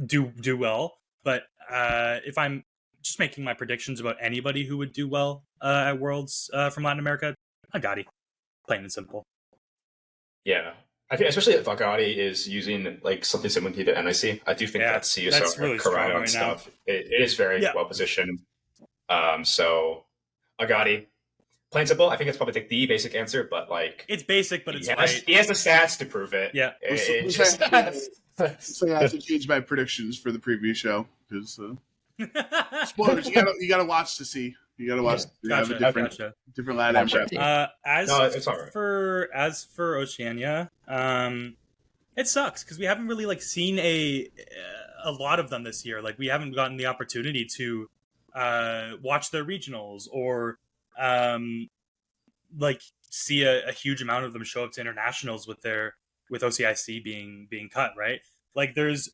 do well. But if I'm just making my predictions about anybody who would do well at Worlds from Latin America, Gotti, plain and simple. Yeah. I think especially if Agati is using like something similar to the NIC, I do think that CSR that's really strong Corrado right and stuff, it is very well positioned. So Agati, plain simple, I think it's probably like the basic answer, but like it's basic, but it's he has the stats to prove it. Yeah. So I have to change my predictions for the preview show because spoilers. You gotta watch to see. You gotta watch. Gotcha. Have a different line. As it's all right. for Oceania, it sucks because we haven't really like seen a lot of them this year. Like we haven't gotten the opportunity to watch their regionals or like see a huge amount of them show up to internationals with OCIC being cut, right? Like there's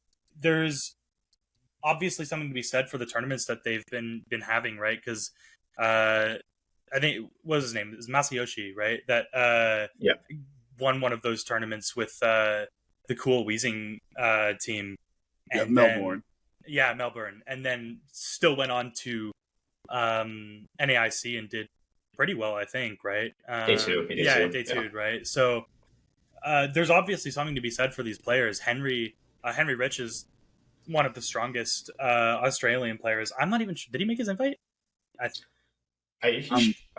obviously something to be said for the tournaments that they've been having, right? Because I think what was his name? It was Masayoshi, right? That won one of those tournaments with the cool Weezing team. And Melbourne. Melbourne, and then still went on to NAIC and did pretty well, I think, right? Day two, right? So there's obviously something to be said for these players. Henry Rich is one of the strongest Australian players. I'm not even sure. Did he make his invite? I'm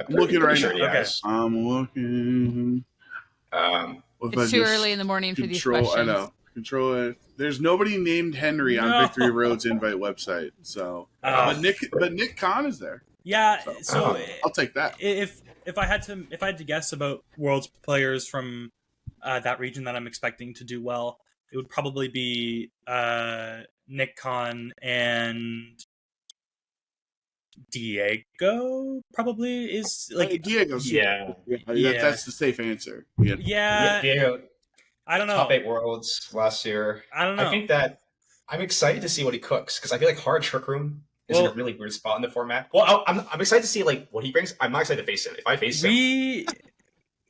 looking right now. Okay. I'm looking. It's too early in the morning for these questions. I know. Control it. There's nobody named Henry on Victory Road's invite website. So, but Nick Khan is there. Yeah. So I'll take that. If I had to guess about Worlds players from that region that I'm expecting to do well, it would probably be Nick Khan and Diego. Probably is like Diego's. Yeah. That's the safe answer. Yeah. Diego. I don't know. Top 8 Worlds last year. I don't know. I think that I'm excited to see what he cooks because I feel like Hard Trick Room is in a really weird spot in the format. Well, I'm excited to see like what he brings. I'm not excited to face him. If I face him,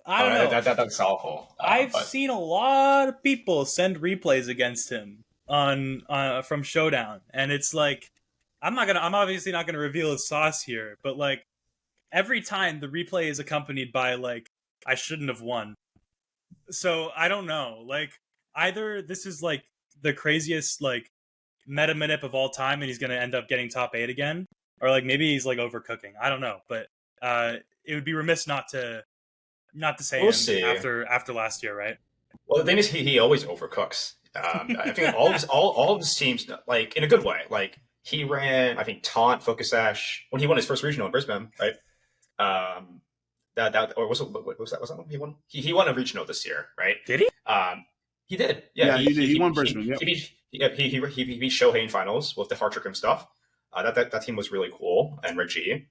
I don't know. That's awful. I've seen a lot of people send replays against him on from Showdown, and it's like I'm obviously not gonna reveal his sauce here, but like every time the replay is accompanied by like I shouldn't have won. So I don't know. Like either this is like the craziest like meta manip of all time, and he's gonna end up getting top 8 again, or like maybe he's like overcooking. I don't know, but it would be remiss not to say we'll him see. after last year, right? Well, the thing is, he always overcooks. I think all of his teams, like in a good way. Like he ran, I think Taunt, Focus Ash when he won his first regional in Brisbane, right? Was that one he won? He won a regional this year, right? Did he? He did. Yeah, he did. He won Brisbane. He beat Shohei in finals with the Hard Trick Room stuff. That team was really cool and Reggie.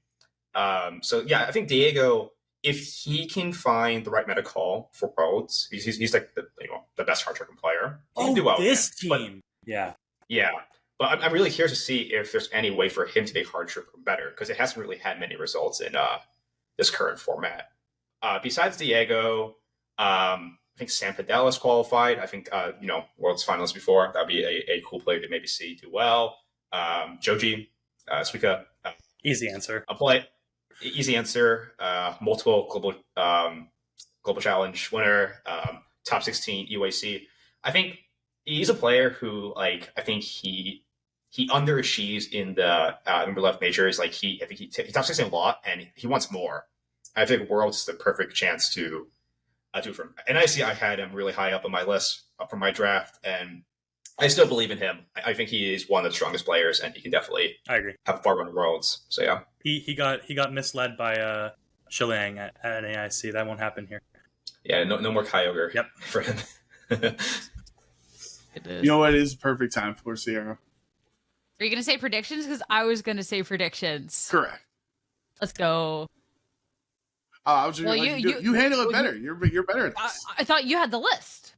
So yeah, I think Diego, if he can find the right meta call for Worlds, he's like the best Hard Trick Room player. He can do well. This team, yeah. But I'm really curious to see if there's any way for him to make Hard Trick Room better because it hasn't really had many results in this current format. Besides Diego, I think Sam Padel is qualified. I think Worlds finals before. That'd be a cool player to maybe see do well. Joji, Suika. Easy answer. I'll play. Easy answer. Multiple global challenge winner. Top 16 EUIC. I think he's a player who I think he underachieves in the number left majors. Like I think he top 16 a lot and he wants more. I think Worlds is the perfect chance to do it for him. NIC, I had him really high up on my list from my draft, and I still believe in him. I think he is one of the strongest players, and he can definitely have a far run Worlds. So yeah, he got misled by Shiliang at NAIC. That won't happen here. Yeah, no more Kyogre. Yep. For him. It is. You know what? It is perfect time for Sierra. Are you gonna say predictions? Because I was gonna say predictions. Correct. Let's go. I was just you handle it better. You're better at this. I thought you had the list.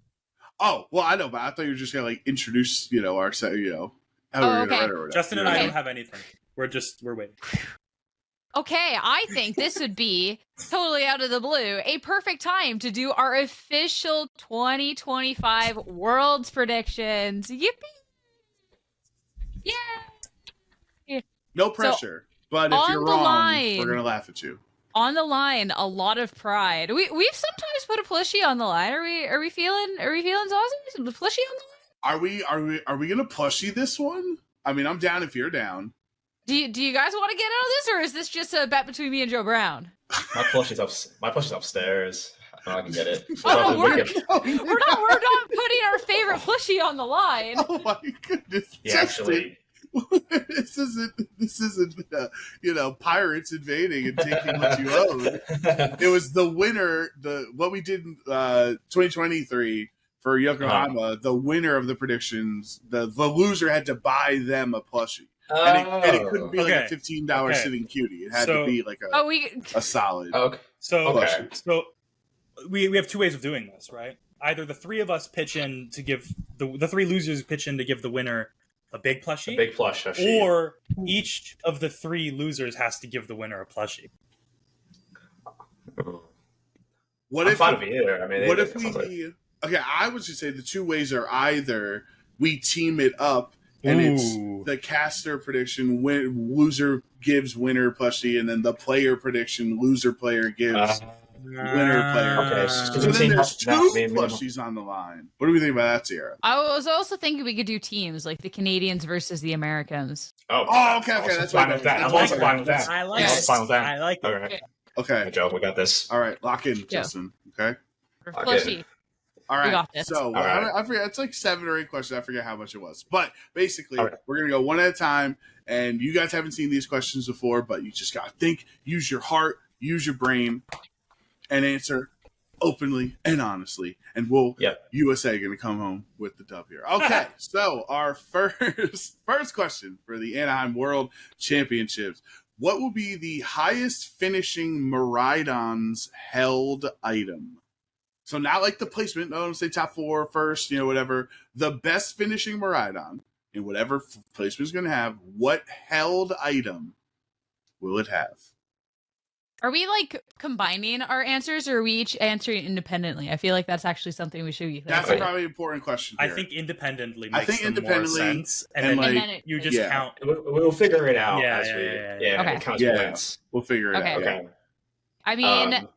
Oh, well, I know, but I thought you were just gonna like introduce, our set, how we're okay. gonna run it or whatever. Justin and I Okay. don't have anything. We're waiting. Okay, I think this would be totally out of the blue a perfect time to do our official 2025 Worlds predictions. Yippee! Yeah. No pressure, but if on you're the wrong, line- we're gonna laugh at you. On the line, a lot of pride. We've sometimes put a plushie on the line. Are we feeling saucy? The plushie on the line? Are we gonna plushie this one? I mean, I'm down if you're down. Do you guys want to get out of this, or is this just a bet between me and Joe Brown? My plushie's upstairs. I know I can get it. Oh, no, We we're can- not putting our favorite plushie on the line. Oh my goodness! Yeah, Justin, actually, this isn't pirates invading and taking what you own. It was the winner. What we did in 2023 for Yokohama. The winner of the predictions. The loser had to buy them a plushie. And it couldn't be like a Okay. $15 Okay. sitting cutie. It had So- to be like We a solid. Okay. So, Okay. so we have two ways of doing this, right? Either the three of us pitch in to give the three losers pitch in to give the winner a big plushie, A big plushie. or each of the three losers has to give the winner a plushie. What I'm if? fine with either. I mean, What it if sounds like- we? Okay, I would just say the two ways are either we team it up and Ooh. it's the caster prediction, loser gives winner plushie, and then the player prediction, loser player gives winner player. Okay, So so then there's now, two maybe- plushies on the line. What do we think about that, Sierra? I was also thinking we could do teams like the Canadians versus the Americans. Oh, okay, I was that's fine what with that. that's I'm what also I fine with that. I like Yeah. it. I was fine with that. I like it. Okay, Okay, Joe, we got this. all right, lock in, Justin. Okay, For Okay. plushie. all right. got this. So All right. I forget. It's like 7 or 8 questions. I forget how much it was, but basically, All right. we're gonna go one at a time. And you guys haven't seen these questions before, but you just gotta think, use your heart, use your brain, and answer openly and honestly. And USA gonna come home with the dub here. Okay, so our first question for the Anaheim World Championships. What will be the highest finishing Miraidon's held item? So not like the placement, no, don't say top 4 first, whatever. The best finishing Miraidon in whatever placement is going to have, what held item will it have? Are we like combining our answers, or are we each answering independently? I feel like that's actually something we should be thinking. That's about. probably an important question I here. think independently I makes think some independently, more sense, and, and, then like, you just yeah. count. We'll figure it out Yeah, as we yeah. Okay. it counts Yeah. points. We'll figure it Okay. out. Okay. I mean, Um,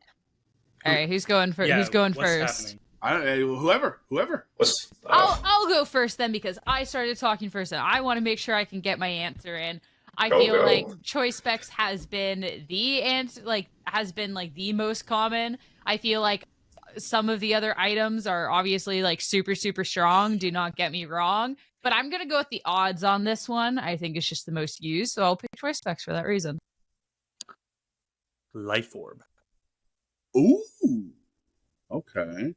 all right, who's going first? Yeah, Who's going what's first? happening? I don't, whoever. What's I'll go first then, because I started talking first, and I want to make sure I can get my answer in. I Go, feel go. like choice specs has been the answer, has been the most common. I feel like some of the other items are obviously super, super strong. Do not get me wrong, but I'm gonna go with the odds on this one. I think it's just the most used, so I'll pick choice specs for that reason. Life orb. Ooh. Okay.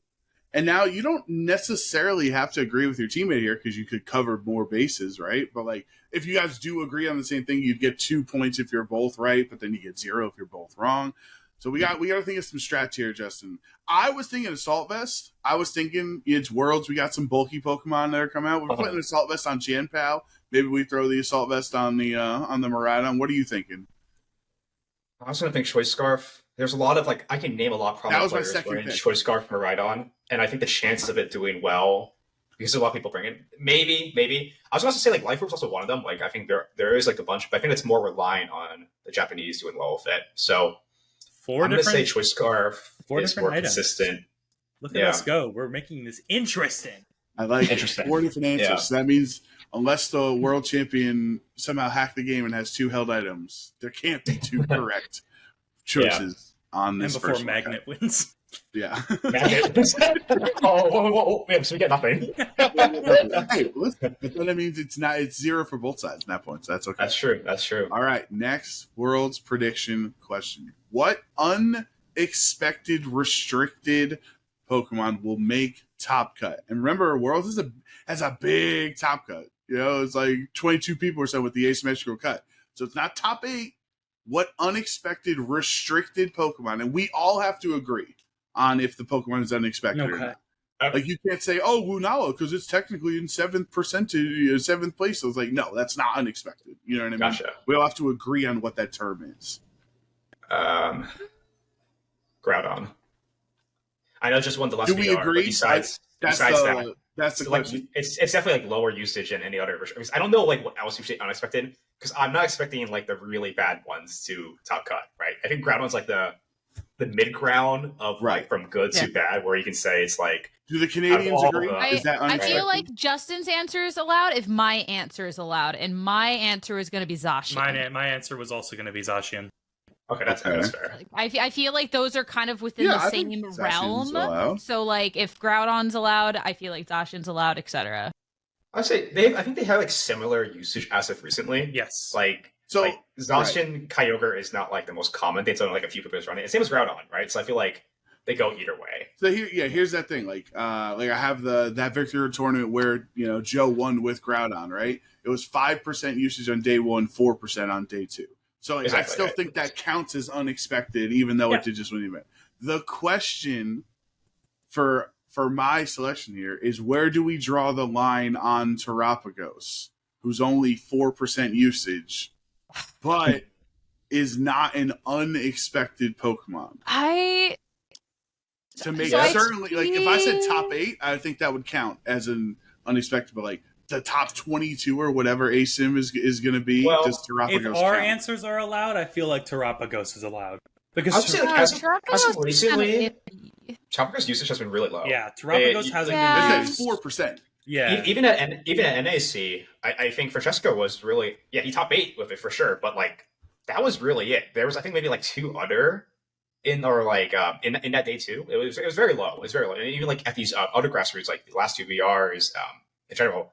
And now you don't necessarily have to agree with your teammate here because you could cover more bases, right? But if you guys do agree on the same thing, you'd get 2 points if you're both right, but then you get 0 if you're both wrong. So we got to think of some strats here, Justin. I was thinking Assault Vest. I was thinking it's Worlds. We got some bulky Pokemon that are coming out. We're putting an Assault Vest on Jianpao. Maybe we throw the Assault Vest on the Miraidon. What are you thinking? I was going to think Choice Scarf. There's a lot of I can name a lot of That prominent was my players second wearing pick. Choice Scarf and Miraidon, and I think the chances of it doing well, because a lot of people bring it. Maybe. I was going to say Life Orb's also one of them. I think there is a bunch, but I think it's more reliant on the Japanese doing well with it. So I'm going to say Choice Scarf is more items. consistent. Look at us go. We're making this interesting. I like Interesting. 4 different answers. Yeah. So that means unless the world champion somehow hacked the game and has 2 held items, there can't be 2 correct choices on And this before first Magnet wins. Yeah. whoa, so we get nothing. Hey, listen, but then that means it's 0 for both sides in that point, so that's okay. That's true. All right, next world's prediction question. What unexpected restricted Pokemon will make Top Cut? And remember, Worlds has a big Top Cut. It's 22 people or so with the asymmetrical cut. So it's not top 8. What unexpected restricted Pokemon? And we all have to agree on if the Pokemon is unexpected or not. Like you can't say, "Oh, Wunala," because it's technically in seventh place. So it's like, no, that's not unexpected. You know what I mean? Gotcha. We all have to agree on what that term is. Groudon. I know just won the last Do we VR, agree? but besides That's that, that's the like, question. it's definitely like lower usage than any other version. I don't know like what else usually unexpected, because I'm not expecting like the really bad ones to top cut, right? I think Groudon's like the mid ground of like from good to bad, where you can say it's like. Do the Canadians agree? Is that I unexpected? feel like Justin's answer is allowed if my answer is allowed, and my answer is going to be Zacian. My answer was also going to be Zacian. Okay, that's fair. I feel like those are kind of within the same realm. Allowed. So, like, if Groudon's allowed, I feel like Zacian's allowed, etc. I'd say I think they have like similar usage as of recently. Yes. Like Zacian Kyogre is not like the most common thing. It's only like a few people running. Same as Groudon, right? So I feel like they go either way. So here's that thing. Like I have that Victor tournament where Joe won with Groudon, right? It was 5% usage on day 1, 4% on day 2. So I still think that counts as unexpected, even though it did just win the event. The question for my selection here is, where do we draw the line on Terapagos, who's only 4% usage, but is not an unexpected Pokemon? Certainly, like if I said top 8, I think that would count as an unexpected, but like the top 22 or whatever ASIM is going to be. Well, does Terapagos if our count? answers are allowed, I feel like Terapagos is allowed. Because as of recently, Terapagos usage has been really low. Yeah, Terapagos hasn't been used. It's at 4%. Yeah, even at NAIC, I think Francesco was really he top 8 with it for sure. But like that was really it. There was I think maybe like 2 other in that day too. It was very low. It was very low. And even like at these other grassroots, like the last 2 VRs, in general,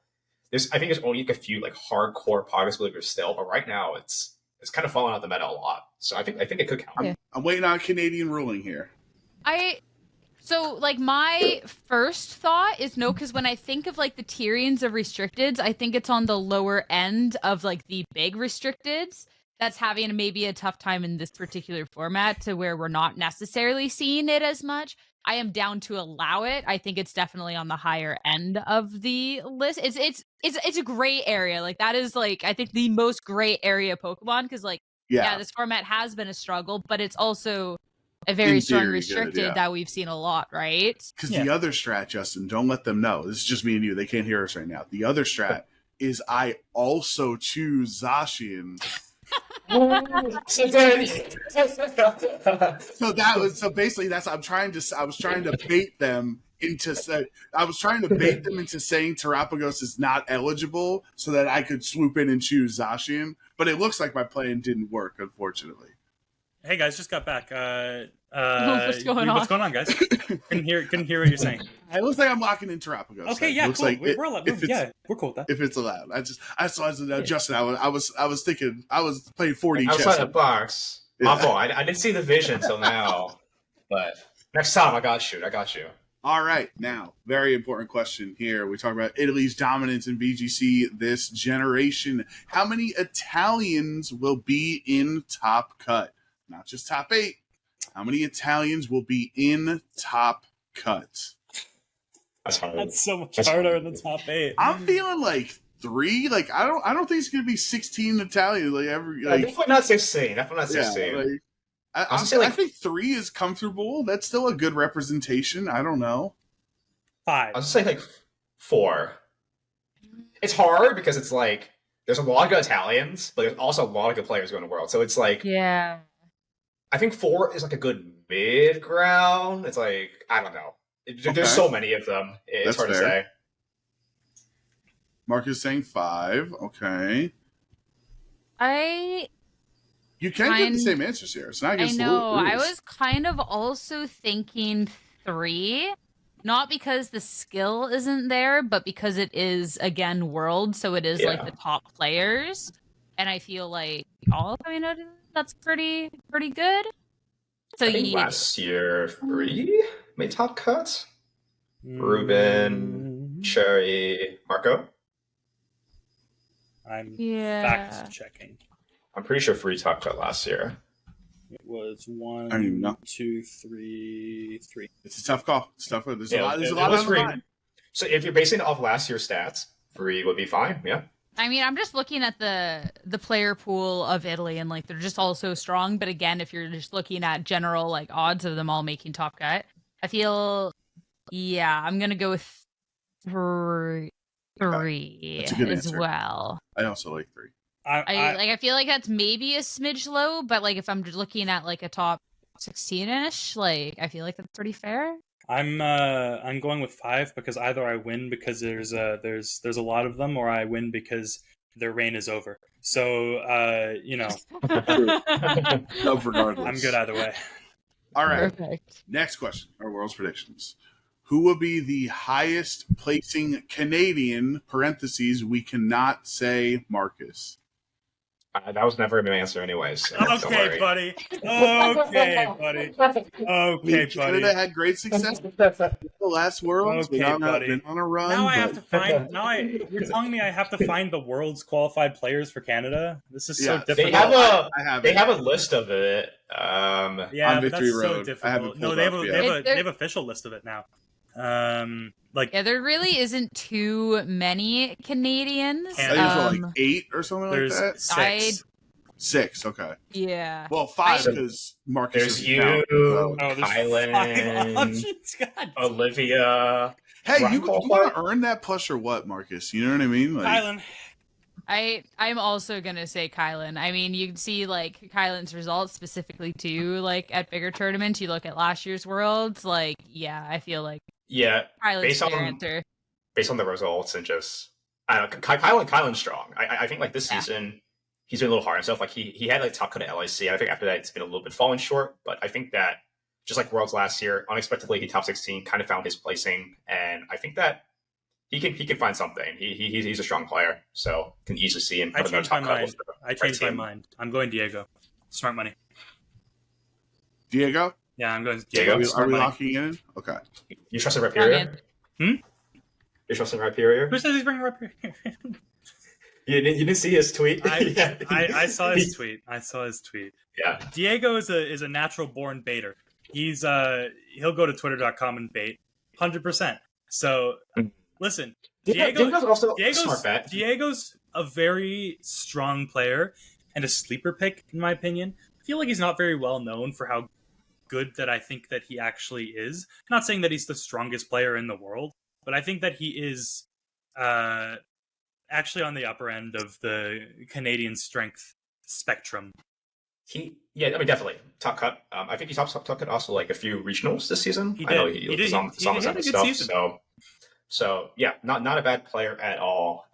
I think there's only like a few like hardcore Poggers believers still, but right now it's kind of falling out the meta a lot. So I think it could count. I'm waiting on Canadian ruling here. So like my first thought is no, because when I think of like the Tyrians of restricteds, I think it's on the lower end of like the big restricteds that's having maybe a tough time in this particular format, to where we're not necessarily seeing it as much. I am down to allow it. I think it's definitely on the higher end of the list. It's a gray area. Like that is like I think the most gray area Pokemon, because like this format has been a struggle, but it's also a very strong restricted that we've seen a lot, right? Because the other strat, Justin, don't let them know. This is just me and you. They can't hear us right now. The other strat is I also choose Zacian. So basically that's I was trying to bait them into saying Terapagos is not eligible so that I could swoop in and choose Zacian, but it looks like my plan didn't work, unfortunately. Hey guys, just got back. What's going on? What's going on, guys? couldn't hear what you're saying. It looks like I'm locking in Terapagos. Okay, yeah, looks cool. like we're cool with that. If it's allowed, Justin, I was thinking I was playing 4D chess. Outside the box. My fault. I didn't see the vision until now, but next time I got you. All right, now very important question here. We talk about Italy's dominance in VGC this generation. How many Italians will be in Top Cut? Not just top 8. How many Italians will be in Top Cut? That's hard. That's so much harder in the top 8. I'm feeling like 3. Like I don't think it's gonna be 16 Italians. Definitely not 16. Definitely not 16. I think 3 is comfortable. That's still a good representation. I don't know. 5. I'll just say like 4. It's hard because it's like there's a lot of good Italians, but there's also a lot of good players going to World. So it's like I think 4 is like a good mid ground. It's like I don't know. There's so many of them. It's hard to say. Mark is saying 5. Okay. You can get the same answers here. It's not against the rules. I was kind of also thinking 3. Not because the skill isn't there, but because it is, again, World, so it is like the top players. And I feel like all of them, that's pretty good. So I think last year 3 made Top Cut. Ruben, Cherry, Marco. I'm fact checking. I'm pretty sure 3 Top Cut last year. It was I don't even know. 1, 2, 3, 3. It's a tough call. It's tough. There's Yeah, a lot. There's it a lot was on the free. line. So if you're basing it off last year's stats, 3 would be fine. Yeah. I mean, I'm just looking at the player pool of Italy, and like they're just all so strong. But again, if you're just looking at general like odds of them all making top cut, I feel, yeah, I'm gonna go with 3 That's a good as answer. well. I also like 3. I feel like that's maybe a smidge low, but like if I'm just looking at like a top 16ish, like I feel like that's pretty fair. I'm going with 5 because either I win because there's a lot of them, or I win because their reign is over. So No, regardless. I'm good either way. All right. Perfect. Next question. Our world's predictions. Who will be the highest placing Canadian? Parentheses. We cannot say Marcus. That was never my answer anyways. So don't Okay, worry. buddy. Okay, buddy. Okay, Canada buddy. had great success in the last Worlds. Okay, buddy. Been on a run. Now I have but- to find. You're telling me I have to find the world's qualified players for Canada. This is so Yeah, difficult. They have a list of it. Yeah, on but that's Victory so Road. I difficult. haven't No, pulled they have up a yet. they have an official list of it now. Yeah, there really isn't too many Canadians. I think it's like 8 or something like there's that. 6. 6, okay. Yeah. Well, 5 I- because Marcus There's is you, down, so- Oh, there's 5 Kylan, options. God. Olivia. Hey, Rock you qualified? want to earn that plus or what, Marcus? You know what I mean? Like, Island. I'm also gonna say Kylan. I mean, you can see like Kylan's results specifically too, like at bigger tournaments. You look at last year's Worlds, like I feel like Yeah, Kylan's based their on answer. based on the results and just I don't know, Kylan's strong. I think like this season he's been a little hard on himself. Like he had like top cut at LIC. I think after that it's been a little bit falling short. But I think that just like Worlds last year, unexpectedly he top 16, kind of found his placing, and I think that he can find something. He's a strong player, so can easily see him. I changed my mind. with the I changed my team. mind. I'm going Diego. Smart money. Diego? Yeah, I'm going Diego? Are we, Smart money. locking in? Okay. You trust in Yeah, Rhyperior? man. You trust in Rhyperior? Who says he's bringing up here? You didn't see his tweet? Yeah. I saw his tweet. Yeah. Diego is a natural born baiter. He'll go to twitter.com and bait 100%. So listen, Diego's also a smart bet. Diego's a very strong player and a sleeper pick in my opinion. I feel like he's not very well known for how good that I think that he actually is. I'm not saying that he's the strongest player in the world, but I think that he is actually on the upper end of the Canadian strength spectrum. Definitely top cut. I think he top cut also like a few regionals this season. He I know did. he He was did. on He some had a of good stuff. season. So yeah, not a bad player at all.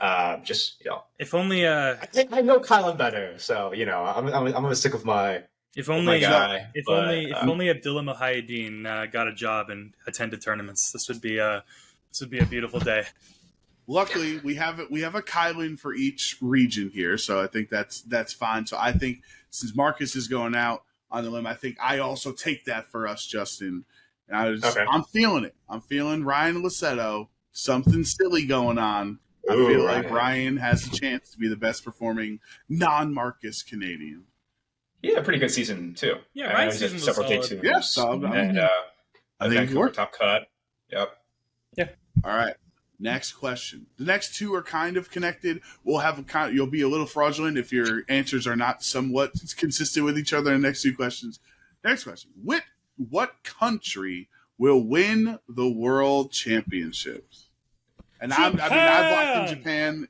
Just If only I know Kylan better, so I'm gonna stick with my only guy. if only Abdullah Mohayedin got a job and attended tournaments. This would be a beautiful day. Luckily, we have a Kylan for each region here, so I think that's fine. So I think since Marcus is going out on the limb, I think I also take that for us, Justin. And I'm feeling it. I'm feeling Ryan Lassetto. Something silly going on. I feel like Ryan has a chance to be the best performing non-Marcus Canadian. He had a pretty good season too. Yeah, Ryan's season was several solid. K2s. Yeah, so and I think Vancouver top cut. Yep. All right. Next question. The next two are kind of connected. We'll have you'll be a little fraudulent if your answers are not somewhat consistent with each other in the next two questions. Next question. What country will win the world championships? And I've locked in Japan.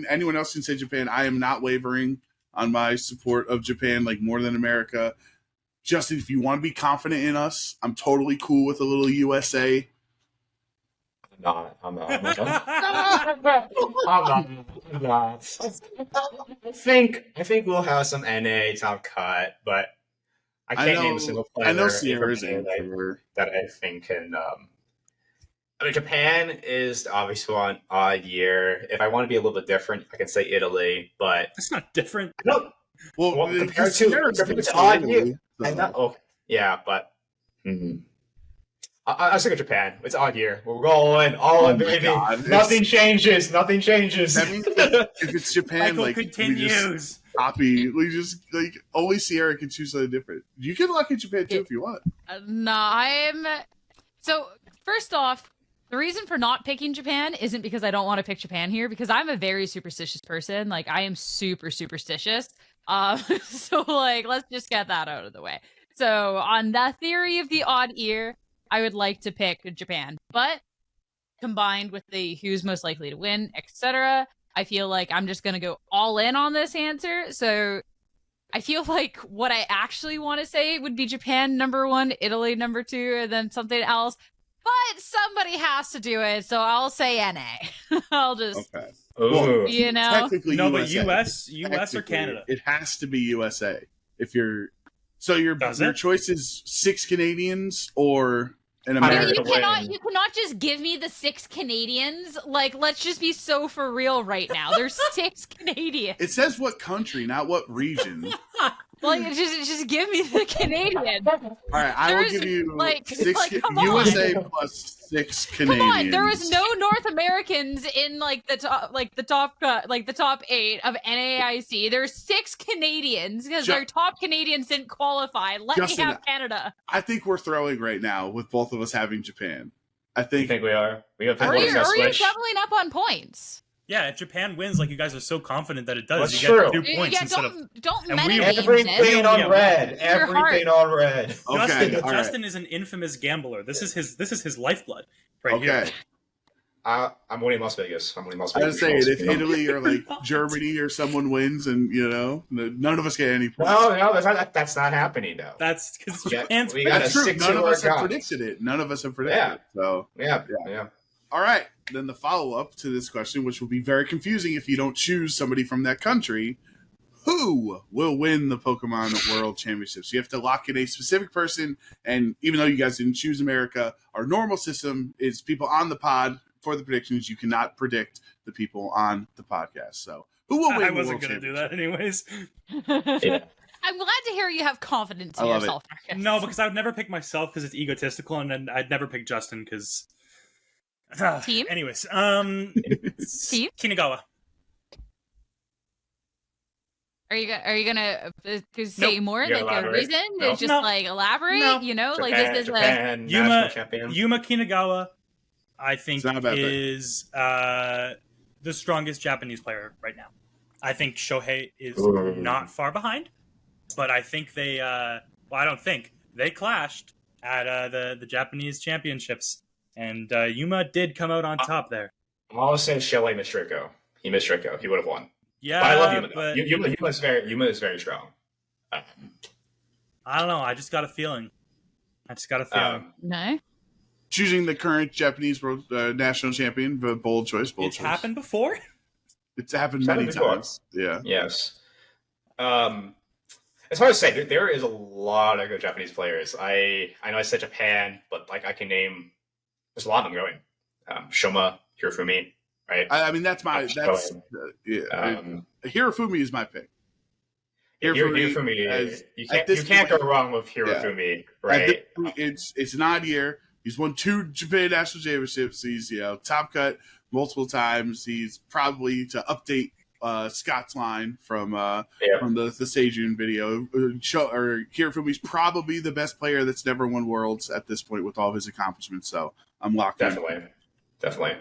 Anyone else can say Japan. I am not wavering on my support of Japan like more than America. Justin, if you want to be confident in us, I'm totally cool with a little USA. I'm not. I think we'll have some NA top cut, but I can't name a single player. I know Sierra's in that I think can. Japan is the obvious one. Odd year. If I want to be a little bit different, I can say Italy, but It's not different. no. Well, compared to odd year, I know. Okay, yeah, but I stick with Japan. It's odd year. We're going all in, baby. Nothing changes. Nothing changes. That means if it's Japan, Cycle like continues. we just like only Sierra can choose something different. You can lock in Japan too if you want. So first off, the reason for not picking Japan isn't because I don't want to pick Japan here, because I'm a very superstitious person. Like, I am super superstitious. So like, let's just get that out of the way. So on the theory of the odd year, I would like to pick Japan, but combined with the who's most likely to win, etc., I feel like I'm just gonna go all in on this answer. So I feel like what I actually want to say would be Japan number 1, Italy number 2, and then something else. But somebody has to do it, so I'll say NA. I'll just, Okay. Ooh. you know. Technically, No, USA. but US or Technically, Canada? It has to be USA. If you're your Does your it? choice is 6 Canadians or an I No, American. you America cannot. win. You cannot just give me the 6 Canadians. Like, let's just be so for real right now. There's 6 Canadians. It says what country, not what region. Like, just give me the Canadian. All right, I will There's, give you like, 6 come on. USA plus 6 Canadians. Come on, there was no North Americans in the top 8 of NAIC. There's 6 Canadians because Ju- their top Canadians didn't qualify. Let Justin, me have Canada. I think we're throwing right now with both of us having Japan. I You think think we are? We have Or people you're switch. doubling up on points. Yeah, if Japan wins, like you guys are so confident that it does, That's you get true. 2 points Yeah, instead of. don't and we- metagame Everything it. on Yeah. red. Your heart. Everything on red. okay. Justin, all right. Justin is an infamous gambler. This is his lifeblood right here. Okay. I'm winning Las Vegas. I'm winning Las I was Vegas. saying, if Italy or like Germany or someone wins, and none of us get any points. No, that's not happening though. That's because Yeah, Japan's. we got That's a true. 6 None of to us our have guns. predicted it. None of us have predicted Yeah. it. So, Yeah. all right. Then the follow up to this question, which will be very confusing if you don't choose somebody from that country, who will win the Pokemon World Championships? You have to lock in a specific person, and even though you guys didn't choose America, our normal system is people on the pod for the predictions. You cannot predict the people on the podcast. So, who will win? I the wasn't World going to do Championship? that anyways. Yeah. I'm glad to hear you have confidence in I love yourself, Marcus. No, because I would never pick myself because it's egotistical, and then I'd never pick Justin because. Team? Anyways, Team? Kinagawa. Are you gonna say Nope. more? You Like a elaborate? reason? No. Just No. like elaborate? No. You know, like Japan, this is Japan Yuma- national champion. Yuma Kinagawa, I think, It's not a bad pick. is the strongest Japanese player right now. I think Shohei is Ooh. not far behind, but I think they. I don't think they clashed at the Japanese championships, and Yuma did come out on top there. I'll say Shohei missed Draco. He missed Draco. He would have won. Yeah, But I love Yuma. but Yuma is very strong. I don't know. I just got a feeling. no. Choosing the current Japanese world national champion, bold choice. Bold It's choice. happened before. It's happened It's many happened before. times. Yeah. Yes. It's hard to say. There is a lot of good Japanese players. I know I said Japan, but like I can name. There's a lot of them going. Shoma, Hirofumi, right? I mean, that's yeah. Hirofumi is my pick. Hirofumi, as- you at can't this go point- wrong with Hirofumi, At right? this point, it's an odd year. He's won 2 Japan national championships. He's top cut multiple times. He's probably, to update Scott's line from the Seijun video, Hirofumi's probably the best player that's never won Worlds at this point with all his accomplishments. So I'm locked in. Definitely.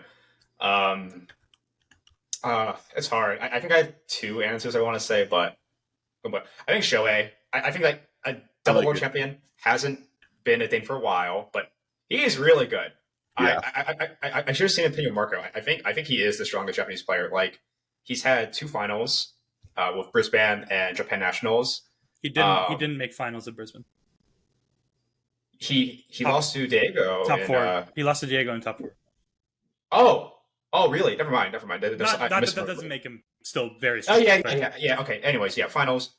It's hard. I think I have 2 answers I want to say, but I think Shohei. I think like a double world champion hasn't been a thing for a while, but he is really good. Yeah. I should have seen an opinion of Marco. I think he is the strongest Japanese player. Like he's had 2 finals with Brisbane and Japan Nationals. He didn't make finals at Brisbane. He lost to Diego. Top 4. He lost to Diego in top 4. Oh, really? Never mind. That doesn't make him still very Oh, strong. yeah. Okay. Anyways, finals.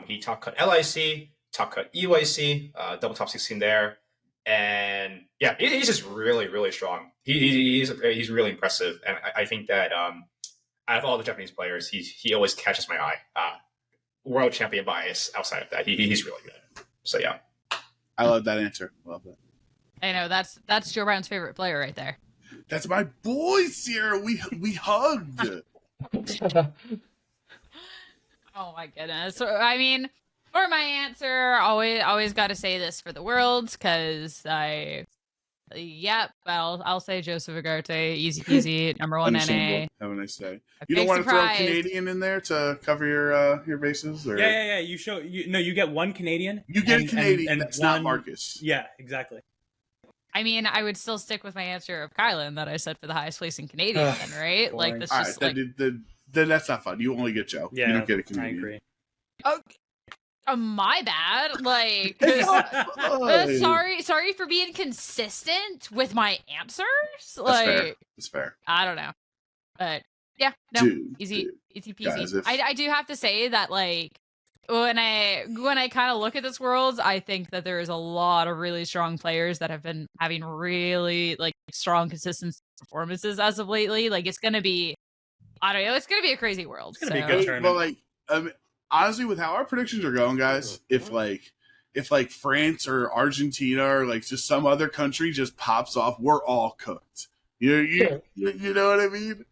He top cut LIC, top cut EUIC, double top 16 there, and yeah, he's just really, really strong. He's really impressive, and I think that out of all the Japanese players, he always catches my eye. World champion bias outside of that, he's really good. So yeah, I love that answer. Love that. I know that's Joe Brown's favorite player right there. That's my boy, Sierra. We hugged. Oh my goodness. So, I mean, for my answer, always got to say this for the Worlds, because I'll say Joseph Agarte, easy peasy, number 1 NA. Have a nice day. A You don't big want to throw surprise. Canadian in there to cover your bases? Or? Yeah. You get one Canadian. You get a Canadian, and that's one, not Marcus. Yeah, exactly. I mean, I would still stick with my answer of Kylan that I said for the highest placing Canadian, then, right? Like, boring. that's All just right, like... then that's not fun. You only get Joe. Yeah, you don't get a I Canadian. agree. My bad. Like, It's not fun. sorry for being consistent with my answers. That's Like, fair. That's fair. I don't know, but yeah, no, Dude, easy peasy. Guys, if- I do have to say that, like, when I kind of look at this Worlds, I think that there is a lot of really strong players that have been having really like strong, consistent performances as of lately. Like, it's gonna be, I don't know, it's gonna be a crazy World. It's gonna be a good tournament. Well, like, honestly, with how our predictions are going, guys, if France or Argentina or like just some other country just pops off, we're all cooked. You know what I mean?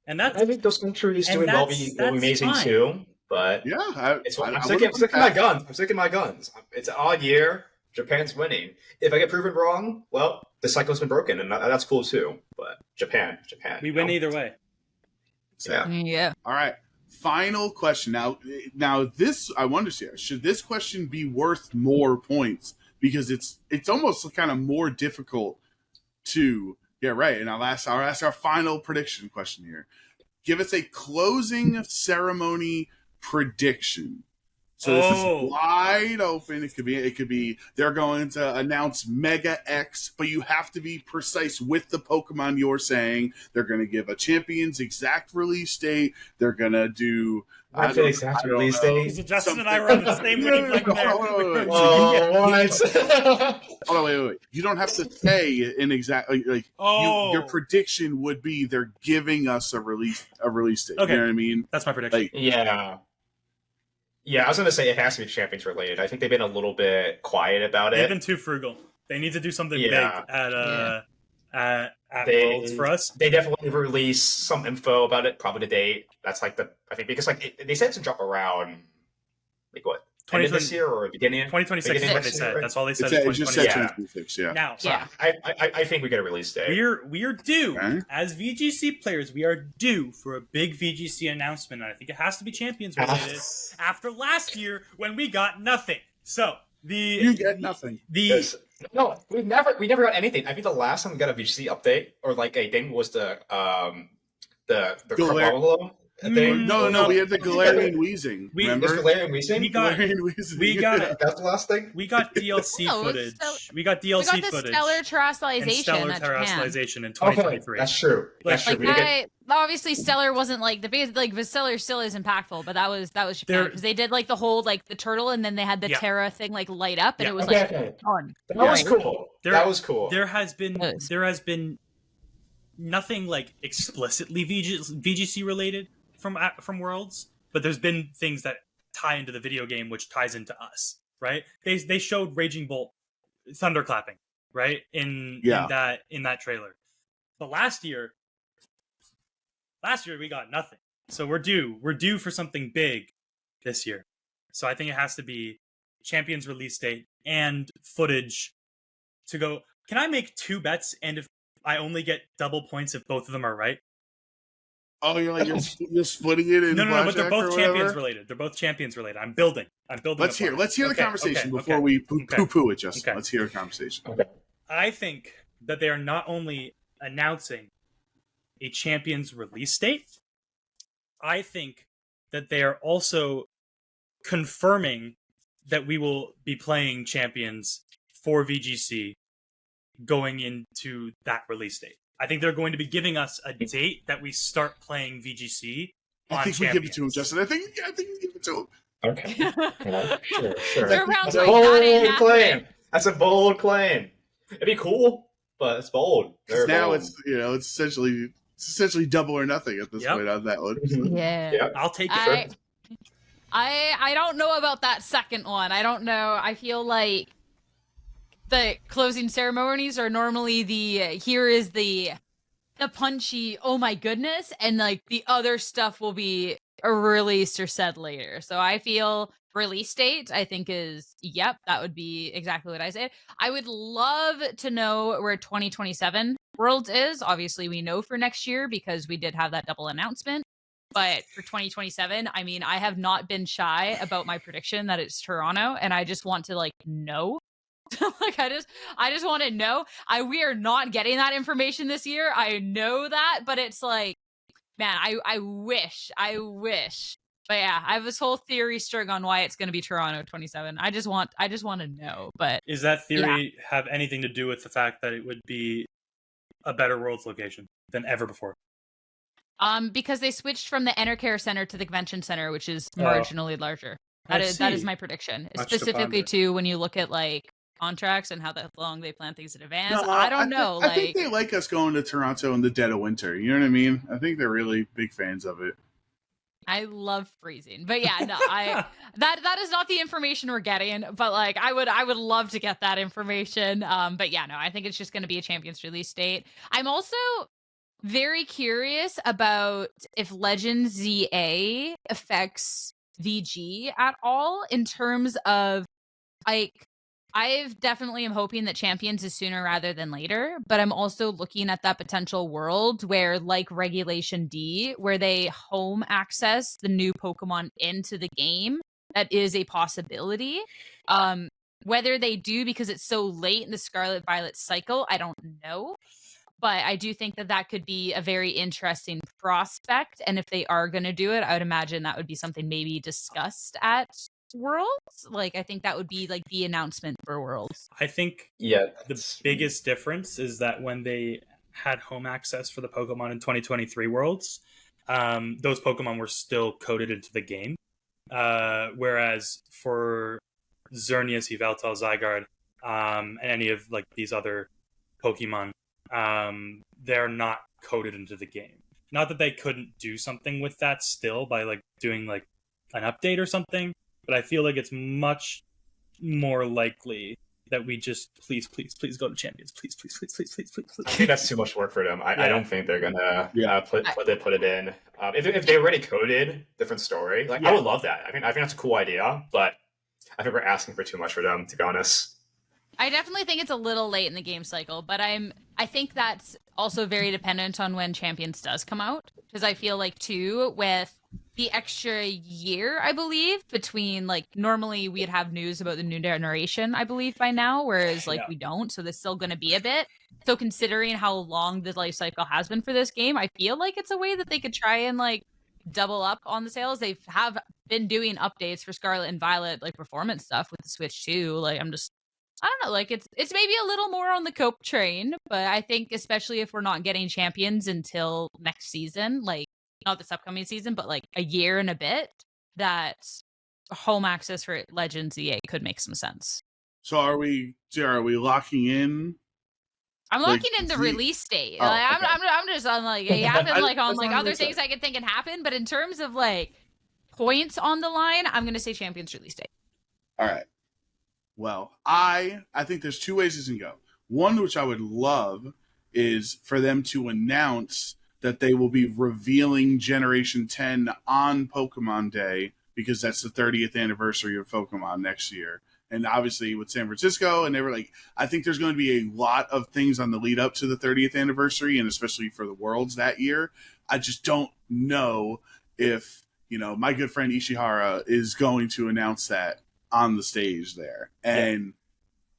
And that's I think those countries and doing will that's- be that's amazing fine. too. But Yeah, I'm sticking my guns. I'm sticking my guns. It's an odd year. Japan's winning. If I get proven wrong, well, the cycle's been broken, and that's cool too. But Japan. we win either way. Yeah. All right. Final question. Now this I wonder, Sierra, should this question be worth more points? Because it's almost kind of more difficult to get right. And I'll ask our final prediction question here. Give us a closing ceremony prediction. So this is wide open. It could be they're going to announce Mega X, but you have to be precise with the Pokemon you're saying. They're going to give a champion's exact release date. They're going to do exact release date. So Justin and I were on the same wavelength there. Hold on, wait. You don't have to say an exact your prediction would be they're giving us a release date. Okay. You know what I mean? That's my prediction. Like, Yeah, I was going to say it has to be Champions related. I think they've been a little bit quiet about They've it. been too frugal. They need to do something Yeah. big at Worlds for us. They definitely release some info about it, probably the date. That's like I think because like they said to drop around like what? End of this year or beginning? 2026 is beginning what they next said. year, right? That's all they said. it just said 2026. 2026, yeah. Now, So Yeah. I think we get a release date. we're due Okay. as VGC players. We are due for a big VGC announcement, and I think it has to be Champions related. After last year when we got nothing, so You get nothing. No, we never got anything. I think the last time we got a VGC update or like a thing was the Carbolo thing. No, we had the Galarian Wheezing. We- Is Remember? Galarian Wheezing? we got That's the last thing. we got DLC No, footage. it's We got We DLC got the footage stellar and terrestrialization stellar at Japan. terrestrialization in Okay, 2023. that's true. That's true. Like, We did get- obviously Stellar wasn't like the Stellar still is impactful, but that was Japan, There- because they did like the whole like the turtle, and then they had the Yeah. Terra thing like light up, and Yeah. it was Okay, like okay. fun. That was Right. cool. There- That was cool. There has Yes. been nothing like explicitly VGC related from Worlds, but there's been things that tie into the video game, which ties into us, right? They showed Raging Bolt thunderclapping, right? In that trailer. But last year we got nothing. So we're due for something big this year. So I think it has to be Champions release date and footage to go. Can I make 2 bets, and if I only get double points if both of them are right? Oh, you're splitting it in No, but they're blackjack both or champions whatever? related. They're both champions related. I'm building. Let's hear the Okay, conversation okay, before okay, we okay. poo-poo it, Justin. Okay. Let's hear the conversation. I think that they are not only announcing a champions release date, I think that they are also confirming that we will be playing champions for VGC going into that release date. I think they're going to be giving us a date that we start playing VGC on I think we give it to him, Champions. Justin. I think we give it to him. Okay. Sure. They're around That's a like, bold that ain't happening. claim. That's a bold claim. It'd be cool, but it's bold. Very Now bold. it's essentially double or nothing at this Yep. point on that one. Yeah. Yeah. I'll take it. I don't know about that second one. I don't know. I feel like the closing ceremonies are normally here is the punchy, oh my goodness, and like the other stuff will be released or said later. So I feel release date, I think that would be exactly what I said. I would love to know where 2027 Worlds is. Obviously, we know for next year because we did have that double announcement. But for 2027, I mean, I have not been shy about my prediction that it's Toronto, and I just want to like know. Like I just want to know. We are not getting that information this year. I know that, but it's like, man, I wish. But yeah, I have this whole theory string on why it's going to be Toronto 27. I just want to know. But is that theory have anything to do with the fact that it would be a better Worlds location than ever before? Because they switched from the Enercare Center to the Convention Center, which is marginally larger. That is my prediction. Much Specifically too, when you look at like contracts and how long they plan things in advance. I don't know. I think they like us going to Toronto in the dead of winter. You know what I mean? I think they're really big fans of it. I love freezing, but yeah, no, that is not the information we're getting. But like, I would love to get that information. But yeah, no, I think it's just going to be a Champions release date. I'm also very curious about if Legends ZA affects VG at all in terms of like. I've definitely am hoping that Champions is sooner rather than later, but I'm also looking at that potential world where, like Regulation D, where they home access the new Pokemon into the game. That is a possibility. Whether they do because it's so late in the Scarlet Violet cycle, I don't know. But I do think that could be a very interesting prospect. And if they are going to do it, I would imagine that would be something maybe discussed at Worlds. Like, I think that would be like the announcement for Worlds. I think the biggest difference is that when they had home access for the Pokemon in 2023 Worlds, those Pokemon were still coded into the game. Whereas for Xerneas, Yveltal, Zygarde, and any of like these other Pokemon, they're not coded into the game. Not that they couldn't do something with that still by like doing like an update or something, but I feel like it's much more likely that we just please go to Champions. Please. I think that's too much work for them. I don't think they're gonna put it in. If they already coded, different story. Like I would love that. I think that's a cool idea, but I think we're asking for too much for them, to be honest. I definitely think it's a little late in the game cycle, but I think that's also very dependent on when Champions does come out, because I feel like too with the extra year, I believe, between like normally we'd have news about the new generation, I believe by now, whereas like we don't, so there's still going to be a bit. So considering how long the life cycle has been for this game, I feel like it's a way that they could try and like double up on the sales. They have been doing updates for Scarlet and Violet, like performance stuff with the Switch too. Like I don't know, like it's maybe a little more on the cope train, but I think especially if we're not getting Champions until next season, like not this upcoming season, but like a year and a bit, that home access for Legends EA could make some sense. So are we locking in? I'm locking in the release date. Oh, like, okay. I'm just on like it happened like on like other things I could think can happen, but in terms of like points on the line, I'm gonna say Champions release date. All right. Well, I think there's two ways this can go. One, which I would love, is for them to announce that they will be revealing Generation 10 on Pokemon Day, because that's the 30th anniversary of Pokemon next year. And obviously with San Francisco, and they were like, I think there's going to be a lot of things on the lead up to the 30th anniversary, and especially for the Worlds that year. I just don't know if, my good friend Ishihara is going to announce that on the stage there. And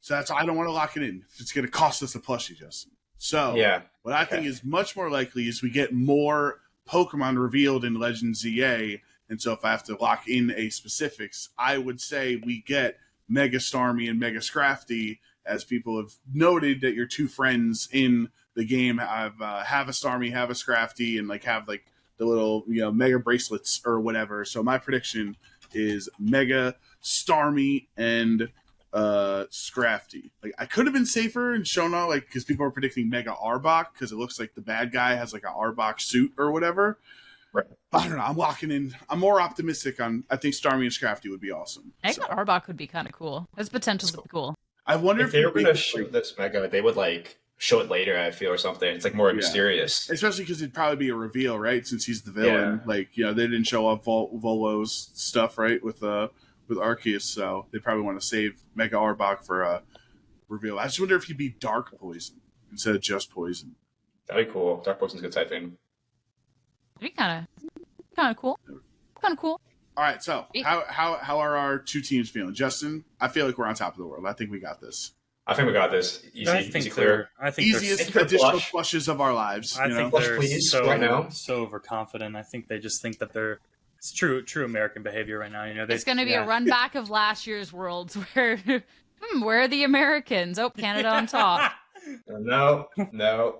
so that's why I don't want to lock it in. It's going to cost us a plushie, Justin. So what I think is much more likely is we get more Pokemon revealed in Legends ZA. And so if I have to lock in a specifics, I would say we get Mega Starmie and Mega Scrafty, as people have noted that your two friends in the game have a Starmie, have a Scrafty, and like have like the little Mega bracelets or whatever. So my prediction is Mega Starmie and Scrafty. Like I could have been safer and shown all like, because people are predicting Mega Arbok because it looks like the bad guy has like an Arbok suit or whatever. Right. But I don't know. I'm locking in. I'm more optimistic on. I think Starmie and Scrafty would be awesome. Mega Arbok would be kind of cool. There's potential to be cool. I wonder if they were going to like, show this mega, they would like show it later, I feel, or something. It's like more mysterious. Especially because it'd probably be a reveal, right? Since he's the villain. Yeah. Like, they didn't show off Volvo's stuff, right? With Arceus, so they probably want to save Mega Arbok for a reveal. I just wonder if he'd be Dark Poison instead of just Poison. That'd be cool. Dark Poison's good typing. That'd be kind of cool. Kind of cool. All right, so how are our two teams feeling? Justin, I feel like we're on top of the world. I think we got this. I think we got this. Easy, clear. I think Easiest additional flushes of our lives. I think Flush, they're please, so right now. so overconfident. I think they just think that it's true American behavior right now. It's going to be a run back of last year's Worlds where where are the Americans? Oh, Canada on top. No,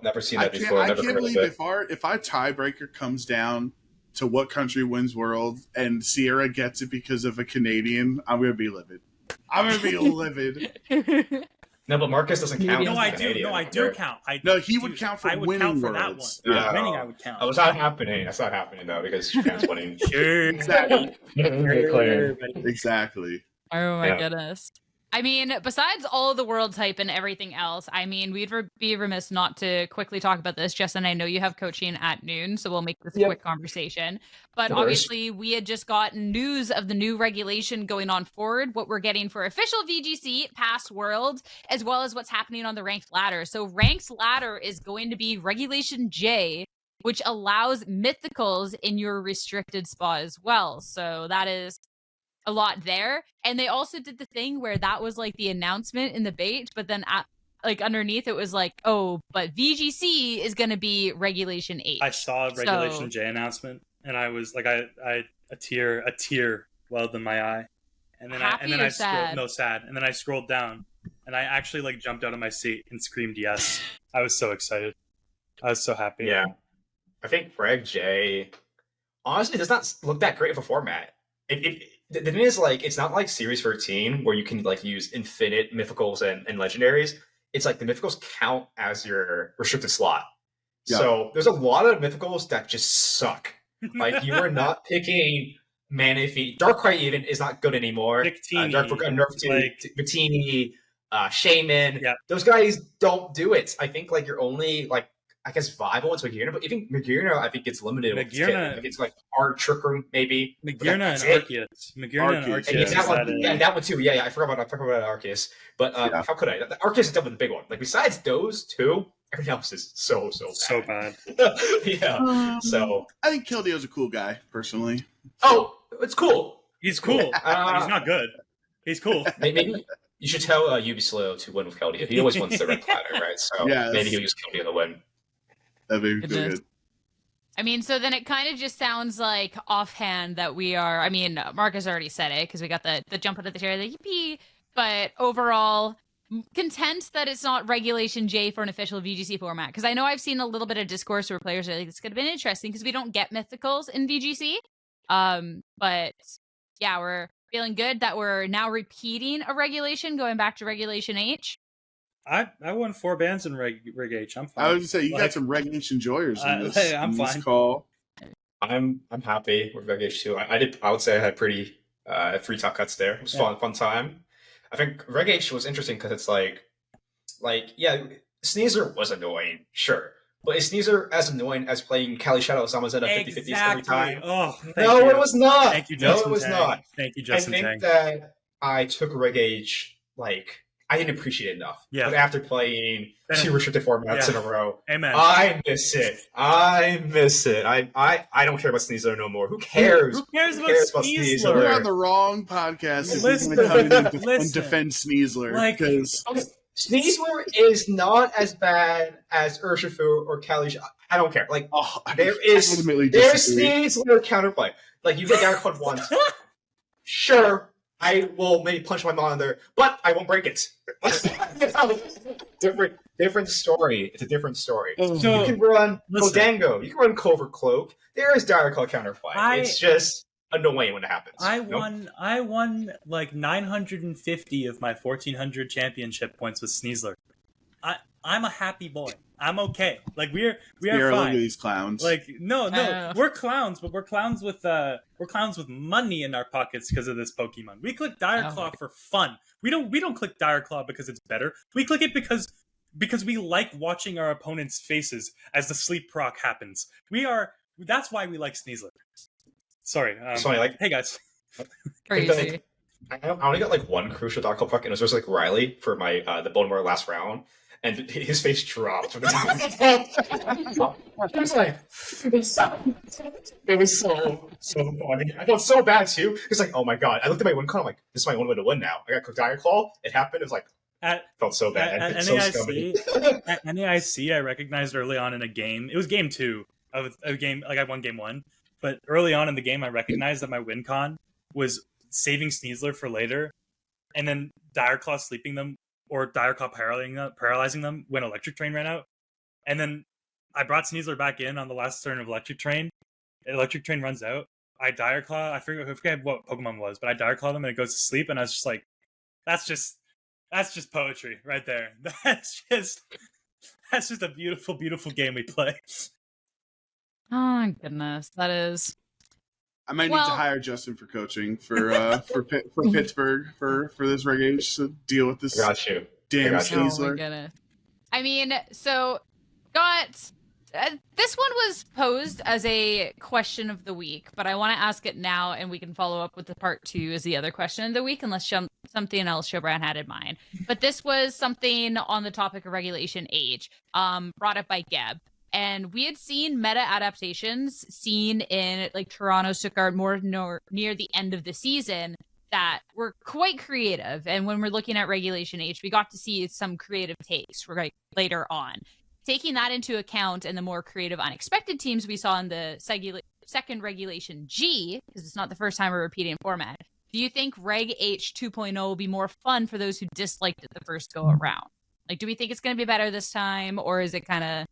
never seen that before. I Never can't heard believe of it. if our tiebreaker comes down to what country wins World and Sierra gets it because of a Canadian, I'm going to be livid. I'm going to be livid. No, but Marcus doesn't count. No, as I Canadian. do. No, I do count. He would count for winning count for Worlds. that one. Yeah. Winning, I would count. Oh, it's not happening. That's not happening though because Japan's winning. Sure. Exactly. Very clear. Exactly. Oh my goodness. I mean, besides all of the world type and everything else, I mean, we'd be remiss not to quickly talk about this. Justin, I know you have coaching at noon, so we'll make this a quick conversation. But obviously, we had just gotten news of the new regulation going on forward, what we're getting for official VGC past Worlds, as well as what's happening on the ranked ladder. So ranked ladder is going to be Regulation J, which allows mythicals in your restricted spot as well. So that is a lot there. And they also did the thing where that was like the announcement in the bait, but then underneath it was like, oh, but VGC is going to be Regulation 8. I saw Regulation J announcement and I was like, a tear welled in my eye. And then I scrolled down and I actually like jumped out of my seat and screamed yes. I was so excited. I was so happy. Yeah. I think Reg J honestly does not look that great of a format. The thing is, like, it's not like Series 13 where you can like use infinite mythicals and legendaries. It's like the mythicals count as your restricted slot. Yeah. So there's a lot of mythicals that just suck. Like you are not picking Mana Feet. Darkrai even is not good anymore. Dark nerf to Victini, Shaman. Yeah. Those guys don't do it. I think like you're only like I guess viable into Magirna, but even Magirna I think it's limited. Magirna, it's like Art Trick Room maybe. Magirna and Arceus. Magirna and Arceus. Yeah, that one too. Yeah, I forgot about Arceus. But how could I? Arceus is definitely the big one. Like besides those two, everything else is so bad. Yeah. So I think Kildeo's a cool guy, personally. Oh, it's cool. He's cool. He's not good. He's cool. Maybe you should tell Ubislow to win with Keldeo. He always wins the red ladder, right? So maybe he'll use Keldeo to win. That'd be good. I mean, so then it kind of just sounds like offhand that we are, I mean, Marcus already said it because we got the jump out of the chair, the yippee, but overall content that it's not Regulation J for an official VGC format. Because I know I've seen a little bit of discourse where players are like, this could have been interesting because we don't get mythicals in VGC. But yeah, we're feeling good that we're now repeating a regulation, going back to Regulation H. I won 4 bands in Reg H. I'm fine. I was gonna say you got some Regulation Joyers in this. Hey, I'm fine. This call. I'm happy with Reg H too. I would say I had pretty 3 top cuts there. It was fun time. I think Reg H was interesting because it's like Sneasler was annoying, sure. But is Sneasler as annoying as playing Kali Shadow Samazena 50-50s every time? Oh, no, it was not. Thank you, Justin. No, it was not. Thank you, Justin. I think that I took Reg H, like, I didn't appreciate it enough. Yeah. But after playing 2 restricted formats in a row, Amen. I miss it. I don't care about Sneasler no more. Who cares? Who cares about Sneasler? We're on the wrong podcast. Listen, come in and defend Sneasler. Because Sneasler is not as bad as Urshifu or Kali. I don't care. Like, there's Sneasler counterplay. Like, you get down code once. Sure, I will maybe punch my monitor, but I won't break it. different story. It's a different story. So you can run Kodango. You can run Covert Cloak. There is direct call counterplay. It's just annoying when it happens. I won like 950 of my 1400 championship points with Sneasler. I'm a happy boy. I'm okay. Like we are Look fine. at these clowns. Like no, we're clowns, but we're clowns with money in our pockets because of this Pokemon. We click Dire Claw for fun. We don't click Dire Claw because it's better. We click it because we like watching our opponents' faces as the sleep proc happens. That's why we like Sneasler. Sorry. Hey guys. Crazy. I only got like one crucial Dark Claw proc, and it was just like Riley for my the Bonemore last round. And his face dropped. It was so funny. I felt so bad too. It's like, oh my god. I looked at my win con. I'm like, this is my only way to win now. I got Dire Claw. It happened. It was like, felt so bad. At NAIC, I recognized early on in a game. It was game 2 of a game. Like I won game 1, but early on in the game, I recognized that my win con was saving Sneasler for later, and then Dire Claw sleeping them. Or Dire Claw paralyzing them when Electric Train ran out. And then I brought Sneasler back in on the last turn of Electric Train. Electric Train runs out. I Dire Claw. I forget what Pokemon was, but I Dire Claw them and it goes to sleep. And I was just like, that's just poetry right there. That's just a beautiful, beautiful game we play. Oh my goodness, that is. I might need to hire Justin for coaching for Pittsburgh for this Reg H to deal with this. Got you. Damn Oh my goodness. I mean, so this one was posed as a question of the week, but I want to ask it now, and we can follow up with the part 2 as the other question of the week, unless something else Showbrand had in mind. But this was something on the topic of Regulation H, brought up by Geb. And we had seen meta adaptations seen in like Toronto, Stuttgart, more near the end of the season that were quite creative. And when we're looking at Regulation H, we got to see some creative takes right later on. Taking that into account and the more creative, unexpected teams we saw in the second Regulation G, because it's not the first time we're repeating format, do you think Reg H 2.0 will be more fun for those who disliked it the first go around? Like, do we think it's going to be better this time, or is it kind of...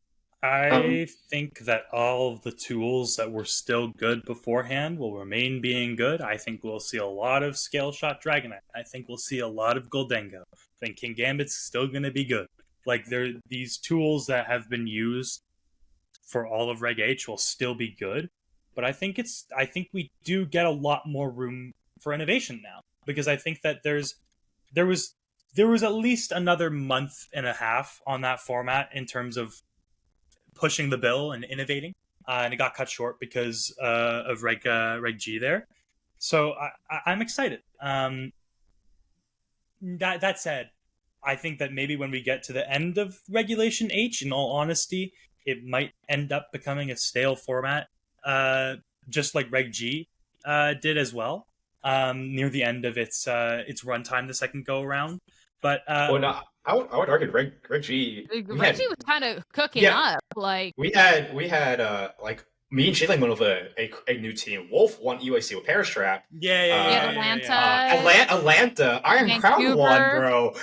I think that all of the tools that were still good beforehand will remain being good. I think we'll see a lot of Scale Shot Dragonite. I think we'll see a lot of Goldengo. I think King Gambit's still going to be good. Like, these tools that have been used for all of Reg H will still be good. But I think we do get a lot more room for innovation now. Because I think that there was at least another month and a half on that format in terms of pushing the bill and innovating, and it got cut short because of Reg G there. So I'm excited. That said, I think that maybe when we get to the end of Regulation H, in all honesty, it might end up becoming a stale format, just like Reg G did as well, near the end of its runtime the second go around. But I would argue Reg G. Reg G was kind of cooking up. Like we had like me and Shayla went over a new team. Wolf won EUIC with Paris Trap. Atlanta, Iron Vancouver. Crown won, bro.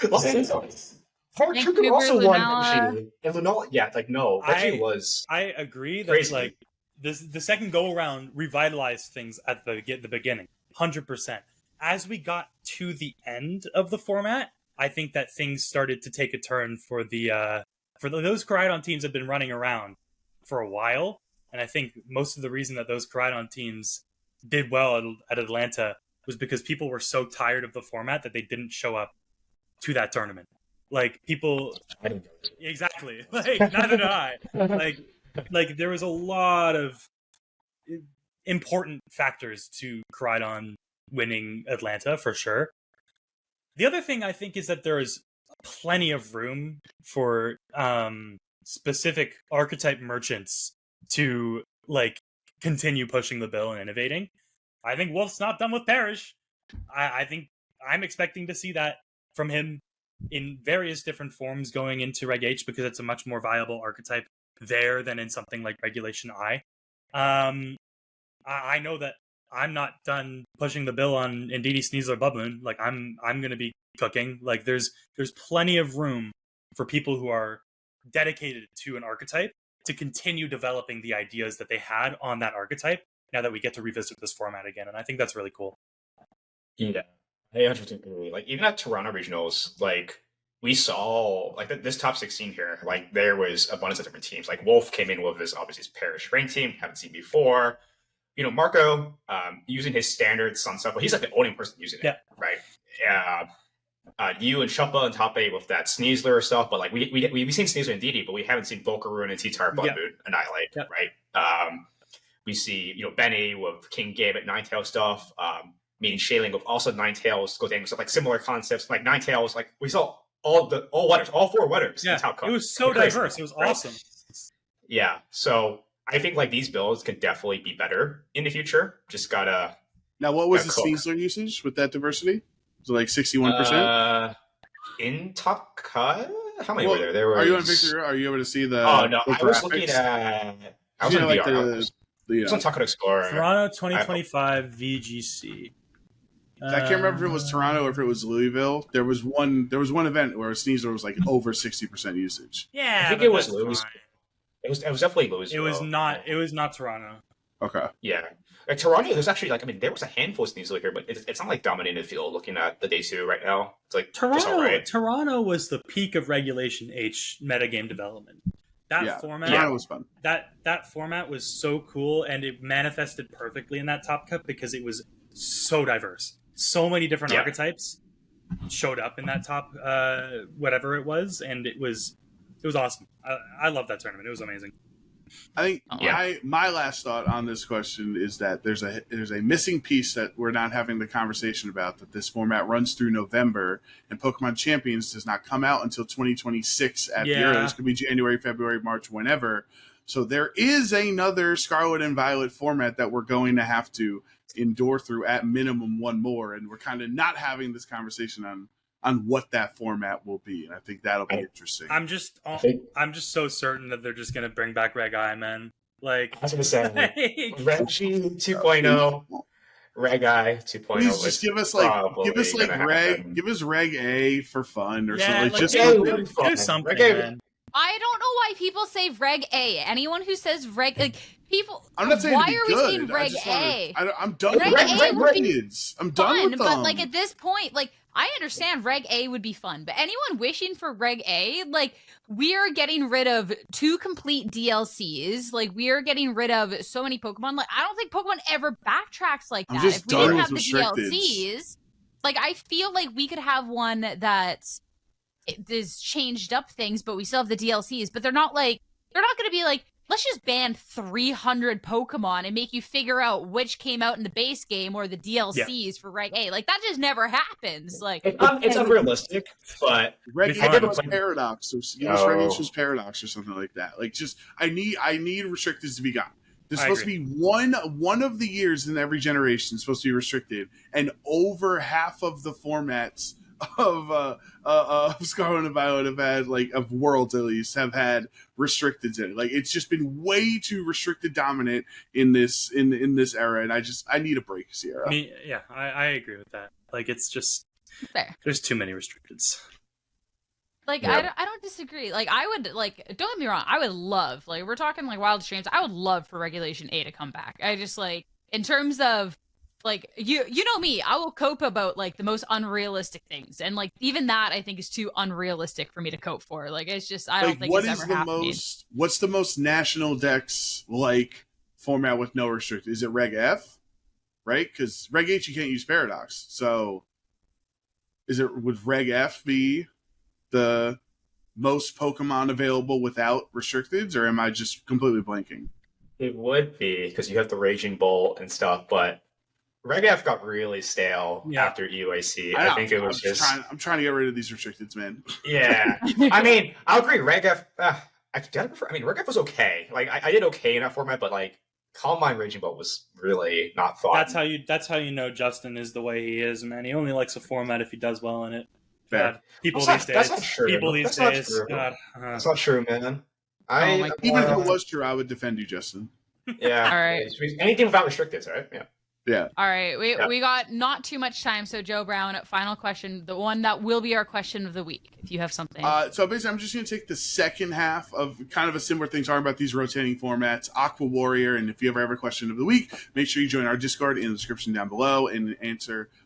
Vancouver also won. And Lunala, Reggie was. I agree that crazy. Like the second go around revitalized things at the beginning, 100%. As we got to the end of the format, I think that things started to take a turn for those Koraidon teams have been running around for a while, and I think most of the reason that those Koraidon teams did well at Atlanta was because people were so tired of the format that they didn't show up to that tournament. Like people, exactly. Like neither did I. Like there was a lot of important factors to Koraidon winning Atlanta for sure. The other thing I think is that there is plenty of room for specific archetype merchants to like continue pushing the bill and innovating. I think Wolf's not done with Parrish. I think I'm expecting to see that from him in various different forms going into Reg H because it's a much more viable archetype there than in something like Regulation I. I know that I'm not done pushing the bill on Indeedee, Sneasler, Bubloon. Like I'm going to be cooking. Like there's plenty of room for people who are dedicated to an archetype to continue developing the ideas that they had on that archetype now that we get to revisit this format again. And I think that's really cool. Yeah, I 100% agree. Like even at Toronto regionals, like we saw like this top 16 here. Like there was a bunch of different teams. Like Wolf came in with this obviously Parish rain team, haven't seen before. You know, Marco using his standard Sunset, but he's like the only person using it, right? You and Shuppa on top 8 with that Sneasler stuff, but like we've seen Sneasler and DD, but we haven't seen Volcarune and T-Tar Blood Moon Annihilate, right? We see, you know, Benny with King Gabe at Ninetales stuff, me and Shailing with also Ninetales, Goldang stuff, like similar concepts, like Ninetales, like we saw all 4 weathers in Top Cup. It was so diverse. It was awesome. Yeah, so I think like these builds can definitely be better in the future. Just gotta. Now, what was the Sneasler usage with that diversity? Was it like 61%? In Top Cut? How many were there? There were. Are you on Victor? Are you able to see the? Oh no, the I was looking at. I was on like VR. I was on Top Cut Explorer. Toronto 2025 VGC. I can't remember if it was Toronto or if it was Louisville. There was one event where Sneasler was like over 60% usage. Yeah, I think it was Louisville. It was definitely Louisville. It was not Toronto. Okay. Yeah. Like Toronto, there's actually like, I mean, there was a handful of Sneasler here, but it's not like dominated field looking at the day 2 right now. It's like Toronto was the peak of Regulation H metagame development. That format was fun. That format was so cool, and it manifested perfectly in that Top Cup because it was so diverse. So many different archetypes showed up in that top whatever it was, and it was awesome. I love that tournament. It was amazing. I think my last thought on this question is that there's a missing piece that we're not having the conversation about, that this format runs through November and Pokemon Champions does not come out until 2026 at the earliest. It could be January, February, March, whenever. So there is another Scarlet and Violet format that we're going to have to endure through at minimum one more, and we're kind of not having this conversation on what that format will be, and I think that'll be interesting. I'm just so certain that they're just gonna bring back Reg I, man. Like I was gonna say, Reggie 2.0, Reg I 2.0. Please just give us Reg A for fun or something. Like, just do something, man. I don't know why people say Reg A. Anyone who says Reg, like people, I'm not saying why are we saying Reg A? I'm done with Regids. I'm done with them. But like at this point, like I understand Reg A would be fun, but anyone wishing for Reg A, like we are getting rid of 2 complete DLCs. Like we are getting rid of so many Pokemon. Like I don't think Pokemon ever backtracks like that. If we didn't have the DLCs, like I feel like we could have one that's is changed up things, but we still have the DLCs. But they're not going to be like, let's just ban 300 Pokemon and make you figure out which came out in the base game or the DLCs for Reg A. Like that just never happens. Like it's unrealistic, but Reg A was Paradox, so Reg H was Paradox or something like that. Like just I need restricteds to be gone. There's supposed to be one of the years in every generation supposed to be restricted, and over half of the formats of Scarlet and Violet have had, like, of Worlds at least, have had restricteds in it. Like it's just been way too restricted dominant in this era, and I need a break, Sierra. I agree with that. Like it's just fair. There's too many restricteds. Like I don't disagree. Like I would don't get me wrong. I would love, like we're talking like wild streams. I would love for Regulation A to come back. I just like in terms of. Like, you know me, I will cope about, like, the most unrealistic things. And, like, even that, I think, is too unrealistic for me to cope for. Like, it's just, I don't think it's ever happening. What's the most national Dex, like, format with no restrict? Is it Reg F? Right? Because Reg H, you can't use Paradox. So, would Reg F be the most Pokemon available without restricteds? Or am I just completely blanking? It would be, because you have the Raging Bolt and stuff, but Reg F got really stale after EUIC. I think it was I'm trying to get rid of these restricteds, man. Yeah. I mean, I'll agree. Reg F, Reg F was okay. Like, I did okay in that format, but, like, Calm Mind Raging Bolt was really not fun. That's how you know Justin is the way he is, man. He only likes a format if he does well in it. People these days. That's not true. That's not true, man. Even if it was true, I would defend you, Justin. Yeah. All right. Anything without restricteds, right? Yeah. Yeah. All right, we got not too much time, so Joe Brown, final question, the one that will be our question of the week, if you have something. So basically, I'm just going to take the second half of kind of a similar thing, talking about these rotating formats, Aqua Warrior, and if you ever have a question of the week, make sure you join our Discord in the description down below and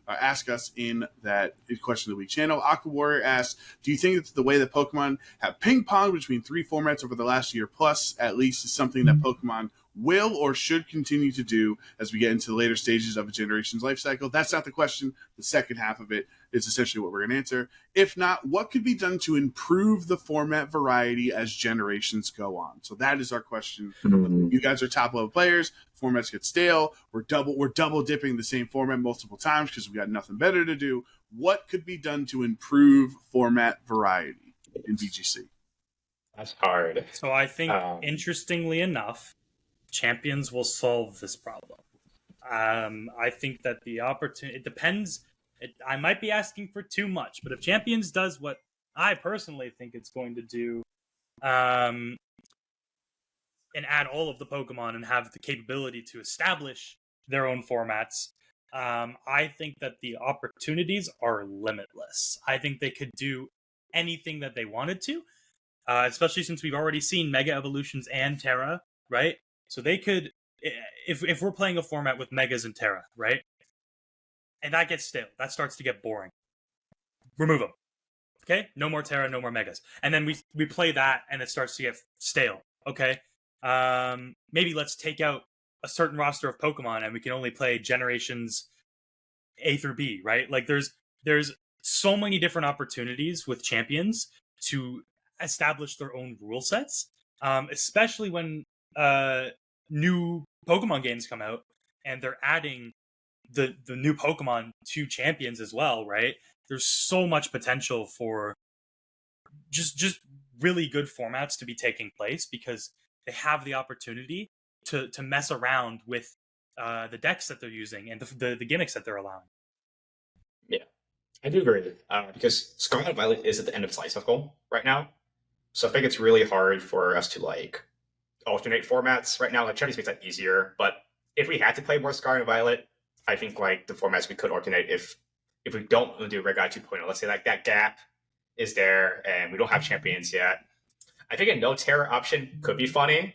ask us in that question of the week channel. Aqua Warrior asks, do you think that the way that Pokemon have ping-ponged between 3 formats over the last year plus, at least, is something that Pokemon will or should continue to do as we get into the later stages of a generation's life cycle? That's not the question. The second half of it is essentially what we're going to answer. If not, what could be done to improve the format variety as generations go on? So that is our question. You guys are top level players. Formats get stale. We're double dipping the same format multiple times because we got nothing better to do. What could be done to improve format variety in VGC? That's hard. So I think, interestingly enough, Champions will solve this problem. I think that the opportunity, it depends. I might be asking for too much, but if Champions does what I personally think it's going to do, and add all of the Pokemon and have the capability to establish their own formats, I think that the opportunities are limitless. I think they could do anything that they wanted to, especially since we've already seen Mega Evolutions and Terra, right? So they could, if we're playing a format with Megas and Terra, right? And that gets stale. That starts to get boring. Remove them. Okay? No more Terra, no more Megas. And then we play that and it starts to get stale. Okay? Maybe let's take out a certain roster of Pokemon and we can only play generations A through B, right? Like there's so many different opportunities with Champions to establish their own rule sets, especially when new Pokemon games come out and they're adding the new Pokemon to Champions as well, right? There's so much potential for just really good formats to be taking place because they have the opportunity to mess around with the decks that they're using and the gimmicks that they're allowing. Yeah, I do agree because Scarlet and Violet is at the end of its life cycle right now, so I think it's really hard for us to like alternate formats right now. Like Champions makes that easier, but if we had to play more Scarlet and Violet, I think like the formats we could alternate if we don't do Red Guy 2.0, let's say like that gap is there and we don't have Champions yet. I think a no Terra option could be funny.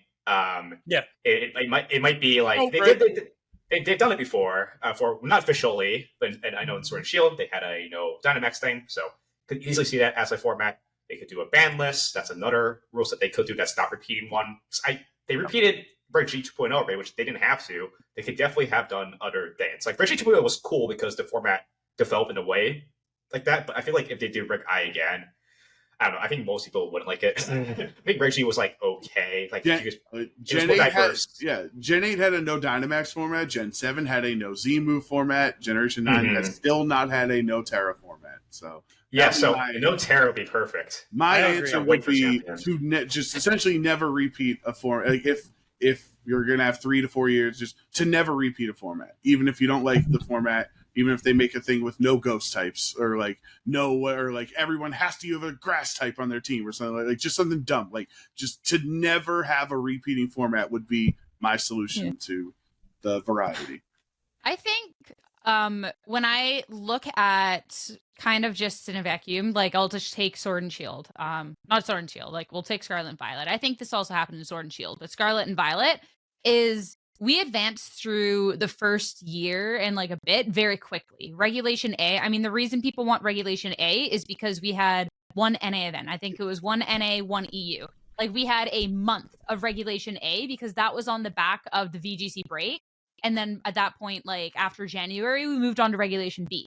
Yeah, it might be like they've done it before for not officially, but and I know in Sword and Shield they had a Dynamax thing, so could easily see that as a format. They could do a ban list. That's another rule that they could do. That's not repeating one. They repeated Reggie 2.0, right, which they didn't have to. They could definitely have done other things. Like Reggie 2.0 was cool because the format developed in a way like that. But I feel like if they did Reg I again, I don't know. I think most people wouldn't like it. I think Reggie was like okay. Like Gen 8 had a no Dynamax format. Gen 7 had a no Z move format. Generation 9 has still not had a no Terra format. So yeah, so no Terra would be perfect. My answer would be to just essentially never repeat a format. Like if you're gonna have 3 to 4 years, just to never repeat a format, even if you don't like the format. Even if they make a thing with no ghost types or like everyone has to have a grass type on their team or something like just something dumb. Like just to never have a repeating format would be my solution to the variety. I think when I look at kind of just in a vacuum, like I'll just take Sword and Shield. Not Sword and Shield, like we'll take Scarlet and Violet. I think this also happened in Sword and Shield, but Scarlet and Violet is we advanced through the first year and like a bit very quickly. Regulation A, I mean, the reason people want Regulation A is because we had one NA event. I think it was one NA, one EU. Like we had a month of Regulation A because that was on the back of the VGC break. And then at that point, like after January, we moved on to Regulation B.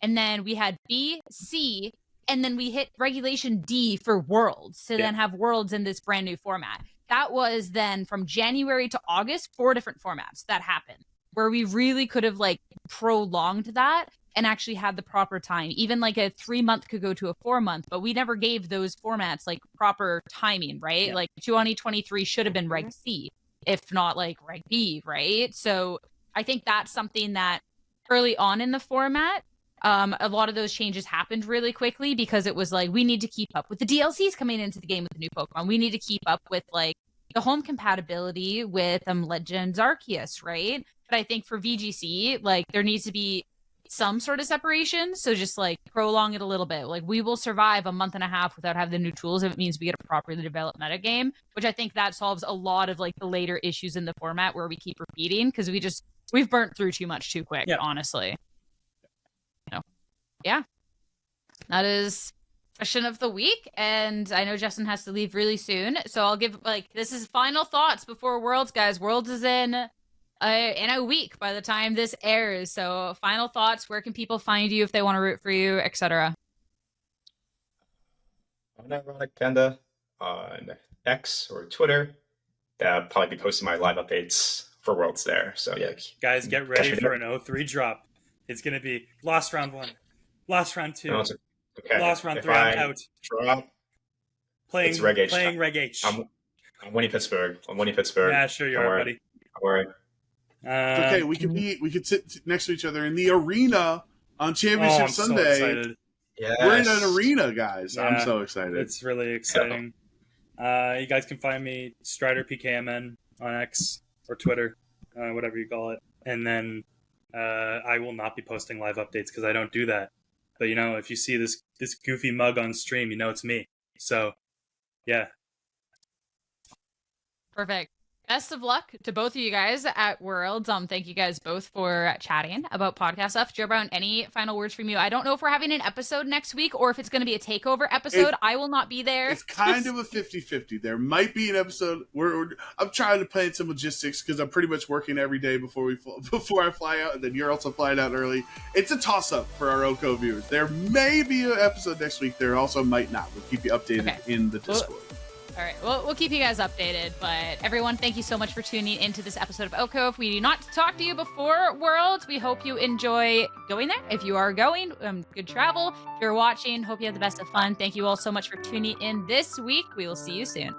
And then we had B, C, and then we hit Regulation D for Worlds to then have Worlds in this brand new format. That was then from January to August, 4 different formats that happened where we really could have like prolonged that and actually had the proper time. Even like a 3-month could go to a 4-month, but we never gave those formats like proper timing, right? Like 2023 should have been Reg C, if not like Reg B, right? So I think that's something that early on in the format, a lot of those changes happened really quickly because it was like, we need to keep up with the DLCs coming into the game with the new Pokemon. We need to keep up with like the home compatibility with Legends Arceus, right? But I think for VGC, like there needs to be some sort of separation. So just like prolong it a little bit. Like we will survive a month and a half without having the new tools if it means we get a properly developed metagame, which I think that solves a lot of like the later issues in the format where we keep repeating because we've burnt through too much too quick, honestly. Yeah. That is question of the week, and I know Justin has to leave really soon, so I'll give this is final thoughts before Worlds, guys. Worlds is in a week by the time this airs, so final thoughts. Where can people find you if they want to root for you, etc.? Ironic Panda on X or Twitter. I'll probably be posting my live updates for Worlds there. So yeah, guys, get ready for an 0-3 drop. It's gonna be lost round 1, lost round 2. Okay. Lost round 3, I'm out. Drop. Playing Reg H. I'm winning Pittsburgh. Yeah, sure you are, buddy. Don't worry. Okay, we could sit next to each other in the arena on Championship Sunday. So excited. Yes. We're in an arena, guys. Yeah, I'm so excited. It's really exciting. You guys can find me Strider PKMN on X or Twitter, whatever you call it. And then I will not be posting live updates because I don't do that. But if you see this goofy mug on stream, it's me. So, yeah. Perfect. Best of luck to both of you guys at Worlds. Thank you guys both for chatting about podcast stuff. Joe Brown, any final words from you? I don't know if we're having an episode next week or if it's going to be a takeover episode. I will not be there. It's kind of a 50-50. There might be an episode where I'm trying to plan some logistics because I'm pretty much working every day before I fly out, and then you're also flying out early. It's a toss-up for our OHKO viewers. There may be an episode next week. There also might not. We'll keep you updated in the Discord. All right, well, we'll keep you guys updated, but everyone, thank you so much for tuning into this episode of OHKO. If we do not talk to you before Worlds, we hope you enjoy going there. If you are going, good travel. If you're watching, hope you have the best of fun. Thank you all so much for tuning in this week. We will see you soon.